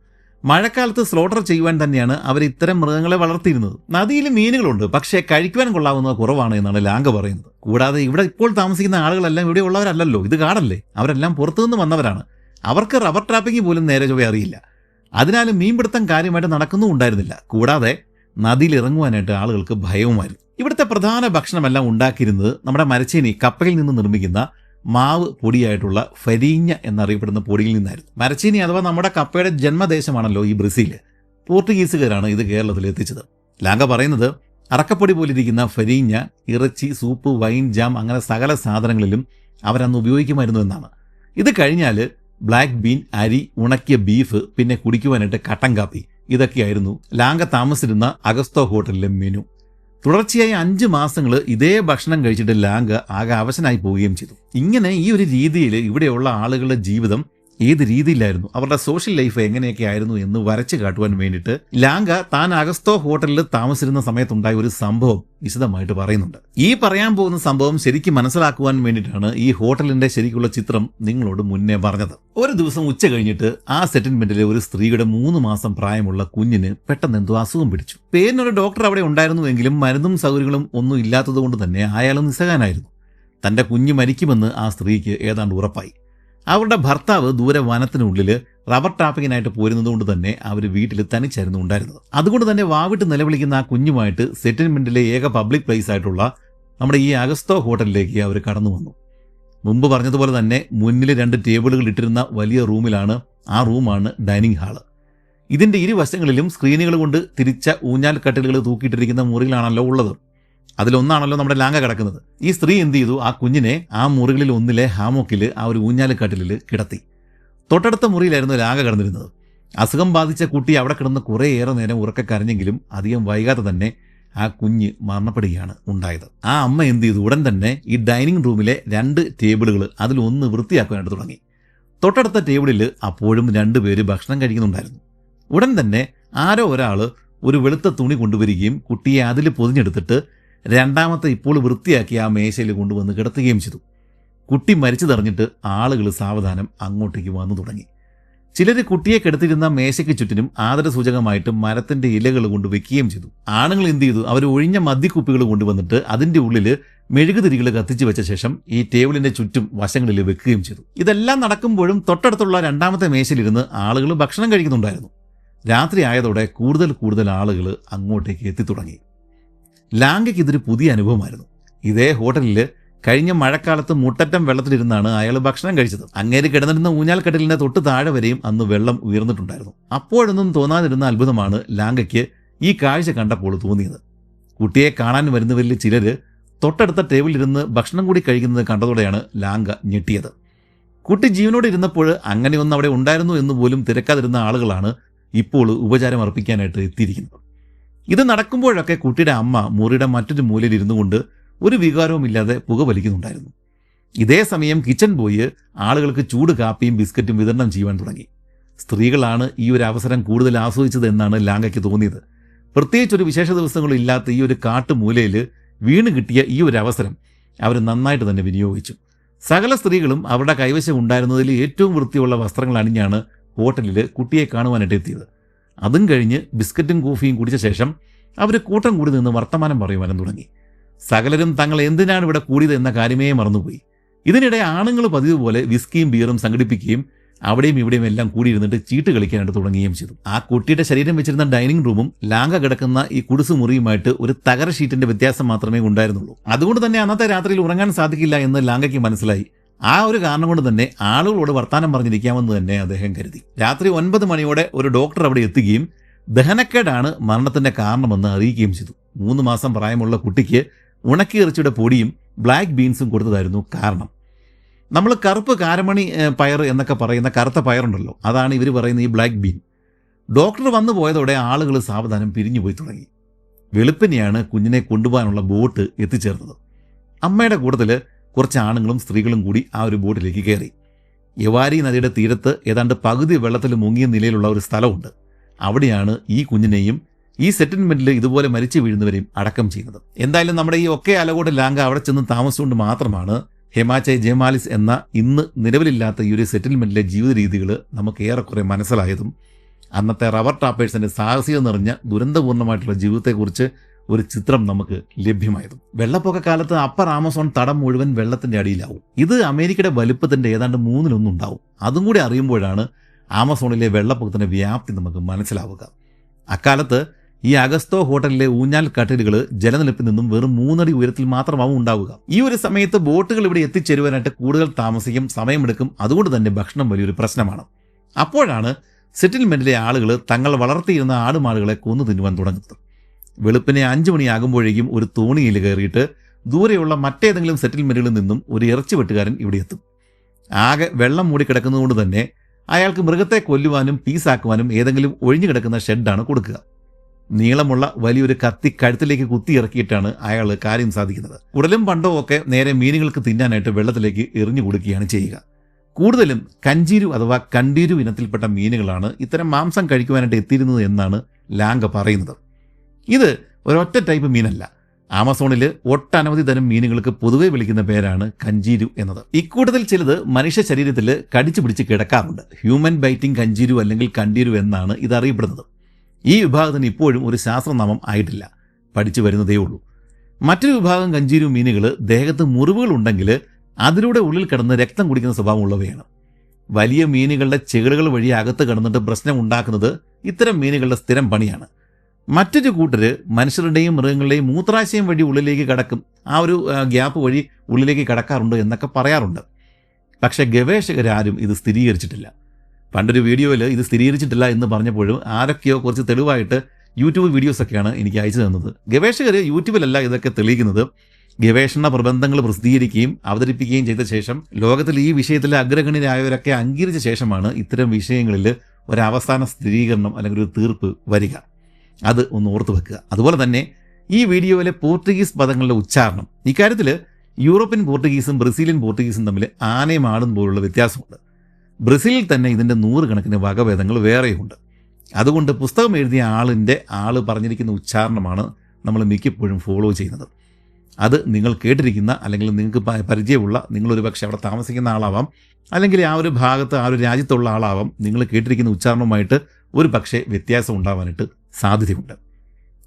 മഴക്കാലത്ത് സ്ലോട്ടർ ചെയ്യുവാൻ തന്നെയാണ് അവർ ഇത്തരം മൃഗങ്ങളെ വളർത്തിയിരുന്നത്. നദിയിൽ മീനുകളുണ്ട്, പക്ഷേ കഴിക്കുവാൻ കൊള്ളാവുന്നത് കുറവാണ് എന്നാണ് ലാങ്ക പറയുന്നത്. കൂടാതെ ഇവിടെ ഇപ്പോൾ താമസിക്കുന്ന ആളുകളെല്ലാം ഇവിടെ ഉള്ളവരല്ലല്ലോ, ഇത് കാടല്ലേ. അവരെല്ലാം പുറത്തുനിന്ന് വന്നവരാണ്. അവർക്ക് റബ്ബർ ട്രാപ്പിംഗ് പോലും നേരെ ചൊവ്വേ അറിയില്ല. അതിനാലും മീൻപിടുത്തം കാര്യമായിട്ട് നടക്കുന്നും ഉണ്ടായിരുന്നില്ല. കൂടാതെ നദിയിൽ ഇറങ്ങുവാനായിട്ട് ആളുകൾക്ക് ഭയവുമായിരുന്നു. ഇവിടുത്തെ പ്രധാന ഭക്ഷണമെല്ലാം ഉണ്ടാക്കിയിരുന്നത് നമ്മുടെ മരച്ചീനി കപ്പയിൽ നിന്ന് നിർമ്മിക്കുന്ന മാവ് പൊടിയായിട്ടുള്ള ഫരീഞ്ഞ എന്നറിയപ്പെടുന്ന പൊടിയിൽ നിന്നായിരുന്നു. മരച്ചീനി അഥവാ നമ്മുടെ കപ്പയുടെ ജന്മദേശമാണല്ലോ ഈ ബ്രസീൽ. പോർട്ടുഗീസുകാരാണ് ഇത് കേരളത്തിൽ എത്തിച്ചത്. ലാങ്ക പറയുന്നത് അറക്കപ്പൊടി പോലിരിക്കുന്ന ഫരീഞ്ഞ ഇറച്ചി, സൂപ്പ്, വൈൻ, ജാം അങ്ങനെ സകല സാധനങ്ങളിലും അവരന്ന് ഉപയോഗിക്കുമായിരുന്നു എന്നാണ്. ഇത് കഴിഞ്ഞാൽ ബ്ലാക്ക് ബീൻ, അരി, ഉണക്കിയ ബീഫ്, പിന്നെ കുടിക്കുവാനായിട്ട് കട്ടൻ കാപ്പി, ഇതൊക്കെയായിരുന്നു ലാങ്ക താമസിച്ചിരുന്ന അഗസ്തോ ഹോട്ടലിലെ മെനു. തുടർച്ചയായി 5 മാസങ്ങൾ ഇതേ ഭക്ഷണം കഴിച്ചിട്ട് ലാങ്ക ആകെ അവശനായി പോവുകയും ചെയ്തു. ഇങ്ങനെ ഈ ഒരു രീതിയിൽ ഇവിടെയുള്ള ആളുകളുടെ ജീവിതം ഏത് രീതിയിലായിരുന്നു, അവരുടെ സോഷ്യൽ ലൈഫ് എങ്ങനെയൊക്കെ ആയിരുന്നു എന്ന് വരച്ച് കാട്ടുവാൻ വേണ്ടിയിട്ട് ലാങ്ക താൻ അഗസ്തോ ഹോട്ടലിൽ താമസിച്ചിരുന്ന സമയത്തുണ്ടായ ഒരു സംഭവം വിശദമായിട്ട് പറയുന്നുണ്ട്. ഈ പറയാൻ പോകുന്ന സംഭവം ശരിക്കും മനസ്സിലാക്കുവാൻ വേണ്ടിയിട്ടാണ് ഈ ഹോട്ടലിന്റെ ശരിക്കുള്ള ചിത്രം നിങ്ങളോട് മുന്നേ പറഞ്ഞത്. ഒരു ദിവസം ഉച്ച കഴിഞ്ഞിട്ട് ആ സെറ്റിൽമെന്റിലെ ഒരു സ്ത്രീയുടെ 3 മാസം പ്രായമുള്ള കുഞ്ഞിന് പെട്ടെന്ന് എന്തോ അസുഖം പിടിച്ചു. പേരിനൊരു ഡോക്ടർ അവിടെ ഉണ്ടായിരുന്നുവെങ്കിലും മരുന്നും സൗകര്യങ്ങളും ഒന്നും ഇല്ലാത്തത് കൊണ്ട് തന്നെ അയാൾ നിസ്സഹായനായിരുന്നു. തന്റെ കുഞ്ഞ് മരിക്കുമെന്ന് ആ സ്ത്രീക്ക് ഏതാണ്ട് ഉറപ്പായി. അവരുടെ ഭർത്താവ് ദൂരെ വനത്തിനുള്ളിൽ റബ്ബർ ടാപ്പിങ്ങിനായിട്ട് പോരുന്നതുകൊണ്ട് തന്നെ അവർ വീട്ടിൽ തനിച്ചായിരുന്നു ഉണ്ടായിരുന്നത്. അതുകൊണ്ട് തന്നെ വാവിട്ട് നിലവിളിക്കുന്ന ആ കുഞ്ഞുമായിട്ട് സെറ്റിൽമെന്റിലെ ഏക പബ്ലിക് പ്ലേസ് ആയിട്ടുള്ള നമ്മുടെ ഈ അഗസ്തോ ഹോട്ടലിലേക്ക് അവർ കടന്നു വന്നു. മുമ്പ് പറഞ്ഞതുപോലെ തന്നെ മുന്നിൽ 2 ടേബിളുകൾ ഇട്ടിരുന്ന വലിയ റൂമിലാണ്, ആ റൂമാണ് ഡൈനിങ് ഹാള്. ഇതിൻ്റെ ഇരുവശങ്ങളിലും സ്ക്രീനുകൾ കൊണ്ട് തിരിച്ച ഊഞ്ഞാൽ കട്ടിലുകൾ തൂക്കിയിട്ടിരിക്കുന്ന മുറികളാണല്ലോ ഉള്ളത്. അതിലൊന്നാണല്ലോ നമ്മുടെ ലാങ്ക കിടക്കുന്നത്. ഈ സ്ത്രീ എന്ത് ചെയ്തു, ആ കുഞ്ഞിനെ ആ മുറികളിൽ ഒന്നിലെ ഹാമോക്കിൽ ആ ഒരു ഊഞ്ഞാലുകട്ടിലിൽ കിടത്തി. തൊട്ടടുത്ത മുറിയിലായിരുന്നു ലാങ്ക കിടന്നിരുന്നത്. അസുഖം ബാധിച്ച കുട്ടി അവിടെ കിടന്ന് കുറേയേറെ നേരം ഉറക്കെ കരഞ്ഞെങ്കിലും അധികം വൈകാതെ തന്നെ ആ കുഞ്ഞ് മരണപ്പെടുകയാണ് ഉണ്ടായത്. ആ അമ്മ എന്ത് ചെയ്തു, ഉടൻ തന്നെ ഈ ഡൈനിങ് റൂമിലെ 2 ടേബിളുകൾ അതിലൊന്ന് വൃത്തിയാക്കാനായിട്ട് തുടങ്ങി. തൊട്ടടുത്ത ടേബിളിൽ അപ്പോഴും 2 പേര് ഭക്ഷണം കഴിക്കുന്നുണ്ടായിരുന്നു. ഉടൻ തന്നെ ആരോ ഒരാൾ ഒരു വെളുത്ത തുണി കൊണ്ടുവരികയും കുട്ടിയെ അതിൽ പൊതിഞ്ഞെടുത്തിട്ട് രണ്ടാമത്തെ ഇപ്പോൾ വൃത്തിയാക്കി ആ മേശയിൽ കൊണ്ടുവന്ന് കിടത്തുകയും ചെയ്തു. കുട്ടി മരിച്ചതറിഞ്ഞിട്ട് ആളുകൾ സാവധാനം അങ്ങോട്ടേക്ക് വന്നു തുടങ്ങി. ചിലർ കുട്ടിയെ കിടത്തിരുന്ന മേശയ്ക്ക് ചുറ്റിനും ആദരസൂചകമായിട്ട് മരത്തിന്റെ ഇലകൾ കൊണ്ട് വെക്കുകയും ചെയ്തു. ആണുങ്ങൾ എന്ത് ചെയ്തു, അവർ ഒഴിഞ്ഞ മദ്യക്കുപ്പികൾ കൊണ്ടുവന്നിട്ട് അതിൻ്റെ ഉള്ളിൽ മെഴുകുതിരികൾ കത്തിച്ചു വെച്ച ശേഷം ഈ ടേബിളിന്റെ ചുറ്റും വശങ്ങളിൽ വെക്കുകയും ചെയ്തു. ഇതെല്ലാം നടക്കുമ്പോഴും തൊട്ടടുത്തുള്ള 2ാമത്തെ മേശയിലിരുന്ന് ആളുകൾ ഭക്ഷണം കഴിക്കുന്നുണ്ടായിരുന്നു. രാത്രി ആയതോടെ കൂടുതൽ ആളുകൾ അങ്ങോട്ടേക്ക് എത്തിത്തുടങ്ങി. ലാങ്കയ്ക്ക് ഇതൊരു പുതിയ അനുഭവമായിരുന്നു. ഇതേ ഹോട്ടലിൽ കഴിഞ്ഞ മഴക്കാലത്ത് മുട്ടറ്റം വെള്ളത്തിലിരുന്നാണ് അയാൾ ഭക്ഷണം കഴിച്ചത്. അങ്ങേര് കിടന്നിരുന്ന ഊഞ്ഞാൽക്കട്ടിലിന്റെ തൊട്ട് താഴെ വരെയും അന്ന് വെള്ളം ഉയർന്നിട്ടുണ്ടായിരുന്നു. അപ്പോഴൊന്നും തോന്നാതിരുന്ന അത്ഭുതമാണ് ലാങ്കയ്ക്ക് ഈ കാഴ്ച കണ്ടപ്പോൾ തോന്നിയത്. കുട്ടിയെ കാണാൻ വരുന്നവരിൽ ചിലർ തൊട്ടടുത്ത ടേബിളിലിരുന്ന് ഭക്ഷണം കൂടി കഴിക്കുന്നത് കണ്ടതോടെയാണ് ലാങ്ക ഞെട്ടിയത്. കുട്ടി ജീവനോട് ഇരുന്നപ്പോൾ അങ്ങനെയൊന്നും അവിടെ ഉണ്ടായിരുന്നു എന്ന് പോലും തിരക്കാതിരുന്ന ആളുകളാണ് ഇപ്പോൾ ഉപചാരം അർപ്പിക്കാനായിട്ട് എത്തിയിരിക്കുന്നത്. ഇത് നടക്കുമ്പോഴൊക്കെ കുട്ടിയുടെ അമ്മ മുറിയുടെ മറ്റൊരു മൂലയിൽ ഇരുന്നു കൊണ്ട് ഒരു വികാരവുമില്ലാതെ പുക വലിക്കുന്നുണ്ടായിരുന്നു. ഇതേ സമയം കിച്ചൺ ബോയ് ആളുകൾക്ക് ചൂട് കാപ്പിയും ബിസ്ക്കറ്റും വിതരണം ചെയ്യുവാൻ തുടങ്ങി. സ്ത്രീകളാണ് ഈ ഒരു അവസരം കൂടുതൽ ആസ്വദിച്ചത് എന്നാണ് ലാംഗയ്ക്ക് തോന്നിയത്. പ്രത്യേകിച്ച് ഒരു വിശേഷ ദിവസങ്ങളും ഇല്ലാത്ത ഈ ഒരു കാട്ടുമൂലയിൽ വീണ് കിട്ടിയ ഈ ഒരു അവസരം അവർ നന്നായിട്ട് തന്നെ വിനിയോഗിച്ചു. സകല സ്ത്രീകളും അവരുടെ കൈവശം ഉണ്ടായിരുന്നതിൽ ഏറ്റവും വൃത്തിയുള്ള വസ്ത്രങ്ങൾ അണിഞ്ഞാണ് ഹോട്ടലിൽ കുട്ടിയെ കാണുവാനായിട്ട് എത്തിയത്. അതും കഴിഞ്ഞ് ബിസ്ക്കറ്റും കോഫിയും കുടിച്ച ശേഷം അവർ കൂട്ടം കൂടി നിന്ന് വർത്തമാനം പറയുവാനും തുടങ്ങി. സകലരും തങ്ങൾ എന്തിനാണ് ഇവിടെ കൂടിയത് എന്ന കാര്യമേ മറന്നുപോയി. ഇതിനിടെ ആണുങ്ങൾ പതിവ് പോലെ വിസ്കിയും ബിയറും സംഘടിപ്പിക്കുകയും അവിടെയും ഇവിടെയും എല്ലാം കൂടിയിരുന്നിട്ട് ചീട്ട് കളിക്കാനായിട്ട് തുടങ്ങുകയും ചെയ്തു. ആ കുട്ടിയുടെ ശരീരം വെച്ചിരുന്ന ഡൈനിങ് റൂമും ലാംഗ കിടക്കുന്ന ഈ കുടിസു മുറിയുമായിട്ട് ഒരു തകര ഷീറ്റിന്റെ വ്യത്യാസം മാത്രമേ ഉണ്ടായിരുന്നുള്ളൂ. അതുകൊണ്ട് തന്നെ അന്നത്തെ രാത്രിയിൽ ഉറങ്ങാൻ സാധിക്കില്ല എന്ന് ലാംഗയ്ക്ക് മനസ്സിലായി. ആ ഒരു കാരണം കൊണ്ട് തന്നെ ആളുകളോട് വർത്താനം പറഞ്ഞിരിക്കാമെന്ന് തന്നെ അദ്ദേഹം കരുതി. രാത്രി 9 മണിയോടെ ഒരു ഡോക്ടർ അവിടെ എത്തുകയും ദഹനക്കേടാണ് മരണത്തിന്റെ കാരണമെന്ന് അറിയിക്കുകയും ചെയ്തു. 3 മാസം പ്രായമുള്ള കുട്ടിക്ക് ഉണക്കിയിറച്ചിയുടെ പൊടിയും ബ്ലാക്ക് ബീൻസും കൊടുത്തതായിരുന്നു കാരണം. നമ്മൾ കറുപ്പ് കാരമണി പയർ എന്നൊക്കെ പറയുന്ന കറുത്ത പയറുണ്ടല്ലോ, അതാണ് ഇവർ പറയുന്ന ഈ ബ്ലാക്ക് ബീൻ. ഡോക്ടർ വന്നു പോയതോടെ ആളുകൾ സാവധാനം പിരിഞ്ഞുപോയി തുടങ്ങി. വെളുപ്പിനെയാണ് കുഞ്ഞിനെ കൊണ്ടുപോകാനുള്ള ബോട്ട് എത്തിച്ചേർന്നത്. അമ്മയുടെ കൂട്ടത്തിൽ കുറച്ച് ആണുങ്ങളും സ്ത്രീകളും കൂടി ആ ഒരു ബോട്ടിലേക്ക് കയറി. യവാരി നദിയുടെ തീരത്ത് ഏതാണ്ട് പകുതി വെള്ളത്തിൽ മുങ്ങിയ നിലയിലുള്ള ഒരു സ്ഥലമുണ്ട്. അവിടെയാണ് ഈ കുഞ്ഞിനെയും ഈ സെറ്റിൽമെന്റിൽ ഇതുപോലെ മരിച്ചു വീഴുന്നവരെയും അടക്കം ചെയ്യുന്നത്. എന്തായാലും നമ്മുടെ ഈ ഒക്കെ അലകോട് ലാംഗ അവിടെ ചെന്ന് താമസിച്ചുകൊണ്ട് മാത്രമാണ് ഹെമാചെ ജമാലിസ് എന്ന ഇന്ന് നിലവിലില്ലാത്ത ഈ ഒരു സെറ്റിൽമെന്റിലെ ജീവിത രീതികൾ നമുക്ക് ഏറെക്കുറെ മനസ്സിലായതും അന്നത്തെ റബ്ബർ ടാപ്പേഴ്സിന്റെ സാഹസികം നിറഞ്ഞ ദുരന്തപൂർണ്ണമായിട്ടുള്ള ജീവിതത്തെക്കുറിച്ച് ഒരു ചിത്രം നമുക്ക് ലഭ്യമായതും. വെള്ളപ്പൊക്കക്കാലത്ത് അപ്പർ ആമസോൺ തടം മുഴുവൻ വെള്ളത്തിന്റെ അടിയിലാവും. ഇത് അമേരിക്കയുടെ വലുപ്പത്തിന്റെ ഏതാണ്ട് 1/3 ഉണ്ടാവും. അതും കൂടി അറിയുമ്പോഴാണ് ആമസോണിലെ വെള്ളപ്പൊക്കത്തിന്റെ വ്യാപ്തി നമുക്ക് മനസ്സിലാവുക. അക്കാലത്ത് ഈ അഗസ്തോ ഹോട്ടലിലെ ഊഞ്ഞാൽ കട്ടിലുകൾ ജലനിരപ്പിൽ നിന്നും വെറും 3 അടി ഉയരത്തിൽ മാത്രമാവും ഉണ്ടാവുക. ഈ ഒരു സമയത്ത് ബോട്ടുകൾ ഇവിടെ എത്തിച്ചേരുവാനായിട്ട് കൂടുതൽ താമസിക്കും, സമയമെടുക്കും. അതുകൊണ്ട് തന്നെ ഭക്ഷണം വലിയൊരു പ്രശ്നമാണ്. അപ്പോഴാണ് സെറ്റിൽമെന്റിലെ ആളുകൾ തങ്ങൾ വളർത്തിയിരുന്ന ആടുമാടുകളെ കൊന്നു തിന്നുവാൻ തുടങ്ങുന്നത്. വെളുപ്പിനെ 5 മണിയാകുമ്പോഴേക്കും ഒരു തോണിയിൽ കയറിയിട്ട് ദൂരെയുള്ള മറ്റേതെങ്കിലും സെറ്റിൽമെന്റുകളിൽ നിന്നും ഒരു ഇറച്ചി വെട്ടുകാരൻ ഇവിടെ എത്തും. ആകെ വെള്ളം മൂടിക്കിടക്കുന്നതുകൊണ്ട് തന്നെ അയാൾക്ക് മൃഗത്തെ കൊല്ലുവാനും പീസാക്കുവാനും ഏതെങ്കിലും ഒഴിഞ്ഞു കിടക്കുന്ന ഷെഡാണ് കൊടുക്കുക. നീളമുള്ള വലിയൊരു കത്തി കഴുത്തിലേക്ക് കുത്തി ഇറക്കിയിട്ടാണ് അയാൾ കാര്യം സാധിക്കുന്നത്. കുടലും പണ്ടവും ഒക്കെ നേരെ മീനുകൾക്ക് തിന്നാനായിട്ട് വെള്ളത്തിലേക്ക് എറിഞ്ഞു കൊടുക്കുകയാണ് ചെയ്യുക. കൂടുതലും കഞ്ചീരു അഥവാ കണ്ടീരു ഇനത്തിൽപ്പെട്ട മീനുകളാണ് ഇത്തരം മാംസം കഴിക്കുവാനായിട്ട് എത്തിയിരുന്നത് എന്നാണ് ലാംഗ പറയുന്നത്. ഇത് ഒരൊറ്റ ടൈപ്പ് മീനല്ല. ആമസോണിൽ ഒട്ടനവധി തരം മീനുകൾക്ക് പൊതുവെ വിളിക്കുന്ന പേരാണ് കഞ്ചീരു എന്നത്. ഇക്കൂട്ടത്തിൽ ചിലത് മനുഷ്യ ശരീരത്തിൽ കടിച്ചു പിടിച്ച് കിടക്കാറുണ്ട്. ഹ്യൂമൻ ബൈറ്റിംഗ് കഞ്ചീരു അല്ലെങ്കിൽ കണ്ടീരു എന്നാണ് ഇത് അറിയപ്പെടുന്നത്. ഈ വിഭാഗത്തിന് ഇപ്പോഴും ഒരു ശാസ്ത്രനാമം ആയിട്ടില്ല, പഠിച്ചു വരുന്നതേ ഉള്ളൂ. മറ്റൊരു വിഭാഗം കഞ്ചീരു മീനുകൾ ദേഹത്ത് മുറിവുകൾ ഉണ്ടെങ്കിൽ അതിലൂടെ ഉള്ളിൽ കിടന്ന് രക്തം കുടിക്കുന്ന സ്വഭാവമുള്ളവയാണ്. വലിയ മീനുകളുടെ ചെകിളുകൾ വഴി അകത്ത് കിടന്നിട്ട് പ്രശ്നം ഉണ്ടാക്കുന്നത് ഇത്തരം മീനുകളുടെ സ്ഥിരം പണിയാണ്. മറ്റൊരു കൂട്ടർ മനുഷ്യരുടെയും മൃഗങ്ങളുടെയും മൂത്രാശയം വഴി ഉള്ളിലേക്ക് കടക്കും. ആ ഒരു ഗ്യാപ്പ് വഴി ഉള്ളിലേക്ക് കടക്കാറുണ്ട് എന്നൊക്കെ പറയാറുണ്ട്. പക്ഷേ ഗവേഷകരാരും ഇത് സ്ഥിരീകരിച്ചിട്ടില്ല. പണ്ടൊരു വീഡിയോയിൽ ഇത് സ്ഥിരീകരിച്ചിട്ടില്ല എന്ന് പറഞ്ഞപ്പോഴും ആരൊക്കെയോ കുറച്ച് തെളിവായിട്ട് യൂട്യൂബ് വീഡിയോസൊക്കെയാണ് എനിക്ക് അയച്ചു തന്നത്. ഗവേഷകർ യൂട്യൂബിലല്ല ഇതൊക്കെ തെളിയിക്കുന്നത്. ഗവേഷണ പ്രബന്ധങ്ങൾ പ്രസിദ്ധീകരിക്കുകയും അവതരിപ്പിക്കുകയും ചെയ്ത ശേഷം ലോകത്തിൽ ഈ വിഷയത്തിൽ അഗ്രഗണ്യരായവരൊക്കെ അംഗീകരിച്ച ശേഷമാണ് ഇത്തരം വിഷയങ്ങളിൽ ഒരവസാന സ്ഥിരീകരണം അല്ലെങ്കിൽ ഒരു തീർപ്പ് വരിക. അത് ഒന്ന് ഓർത്തു വെക്കുക. അതുപോലെ തന്നെ ഈ വീഡിയോയിലെ പോർട്ടുഗീസ് പദങ്ങളുടെ ഉച്ചാരണം, ഇക്കാര്യത്തിൽ യൂറോപ്യൻ പോർട്ടുഗീസും ബ്രസീലിയൻ പോർട്ടുഗീസും തമ്മിൽ ആനയും ആടും പോലുള്ള വ്യത്യാസമുണ്ട്. ബ്രസീലിൽ തന്നെ ഇതിൻ്റെ 100 കണക്കിന് വകഭേദങ്ങൾ വേറെയുണ്ട്. അതുകൊണ്ട് പുസ്തകം എഴുതിയ ആൾ പറഞ്ഞിരിക്കുന്ന ഉച്ചാരണമാണ് നമ്മൾ മിക്കപ്പോഴും ഫോളോ ചെയ്യുന്നത്. അത് നിങ്ങൾ കേട്ടിരിക്കുന്ന അല്ലെങ്കിൽ നിങ്ങൾക്ക് പരിചയമുള്ള, നിങ്ങളൊരു പക്ഷേ അവിടെ താമസിക്കുന്ന ആളാവാം, അല്ലെങ്കിൽ ആ ഒരു ഭാഗത്ത് ആ ഒരു രാജ്യത്തുള്ള ആളാവാം. നിങ്ങൾ കേട്ടിരിക്കുന്ന ഉച്ചാരണവുമായിട്ട് ഒരു പക്ഷേ വ്യത്യാസം ഉണ്ടാവാനായിട്ട് സാധ്യതയുണ്ട്.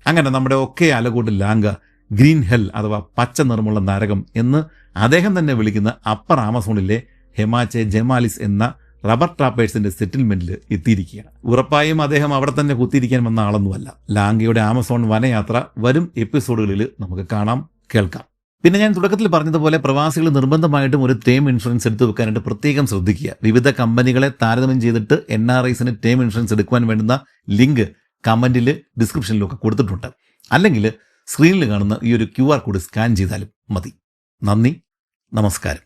അങ്ങനെ നമ്മുടെ ഒക്കെ അലകോട് ലാംഗ ഗ്രീൻ ഹെൽ അഥവാ പച്ച നിറമുള്ള നരകം എന്ന് അദ്ദേഹം തന്നെ വിളിക്കുന്ന അപ്പർ ആമസോണിലെ ഹെമാചെ ജമാലിസ് എന്ന റബ്ബർ ട്രാപ്പേഴ്സിന്റെ സെറ്റിൽമെന്റിൽ എത്തിയിരിക്കുകയാണ്. ഉറപ്പായും അദ്ദേഹം അവിടെ തന്നെ കുത്തിയിരിക്കാൻ വന്ന ആളൊന്നുമല്ല. ലാംഗയുടെ ആമസോൺ വനയാത്ര വരും എപ്പിസോഡുകളിൽ നമുക്ക് കാണാം, കേൾക്കാം. പിന്നെ ഞാൻ തുടക്കത്തിൽ പറഞ്ഞതുപോലെ പ്രവാസികൾ നിർബന്ധമായിട്ടും ഒരു ടേം ഇൻഷുറൻസ് എടുത്തു വെക്കാനായിട്ട് പ്രത്യേകം ശ്രദ്ധിക്കുക. വിവിധ കമ്പനികളെ താരതമ്യം ചെയ്തിട്ട് NRIസിന് ടേം ഇൻഷുറൻസ് എടുക്കുവാൻ വേണ്ടുന്ന ലിങ്ക് കമന്റിൽ ഡിസ്ക്രിപ്ഷനിലൊക്കെ കൊടുത്തിട്ടുണ്ട്. അല്ലെങ്കിൽ സ്ക്രീനിൽ കാണുന്ന ഈ ഒരു QR കോഡ് സ്കാൻ ചെയ്താലും മതി. നന്ദി, നമസ്കാരം.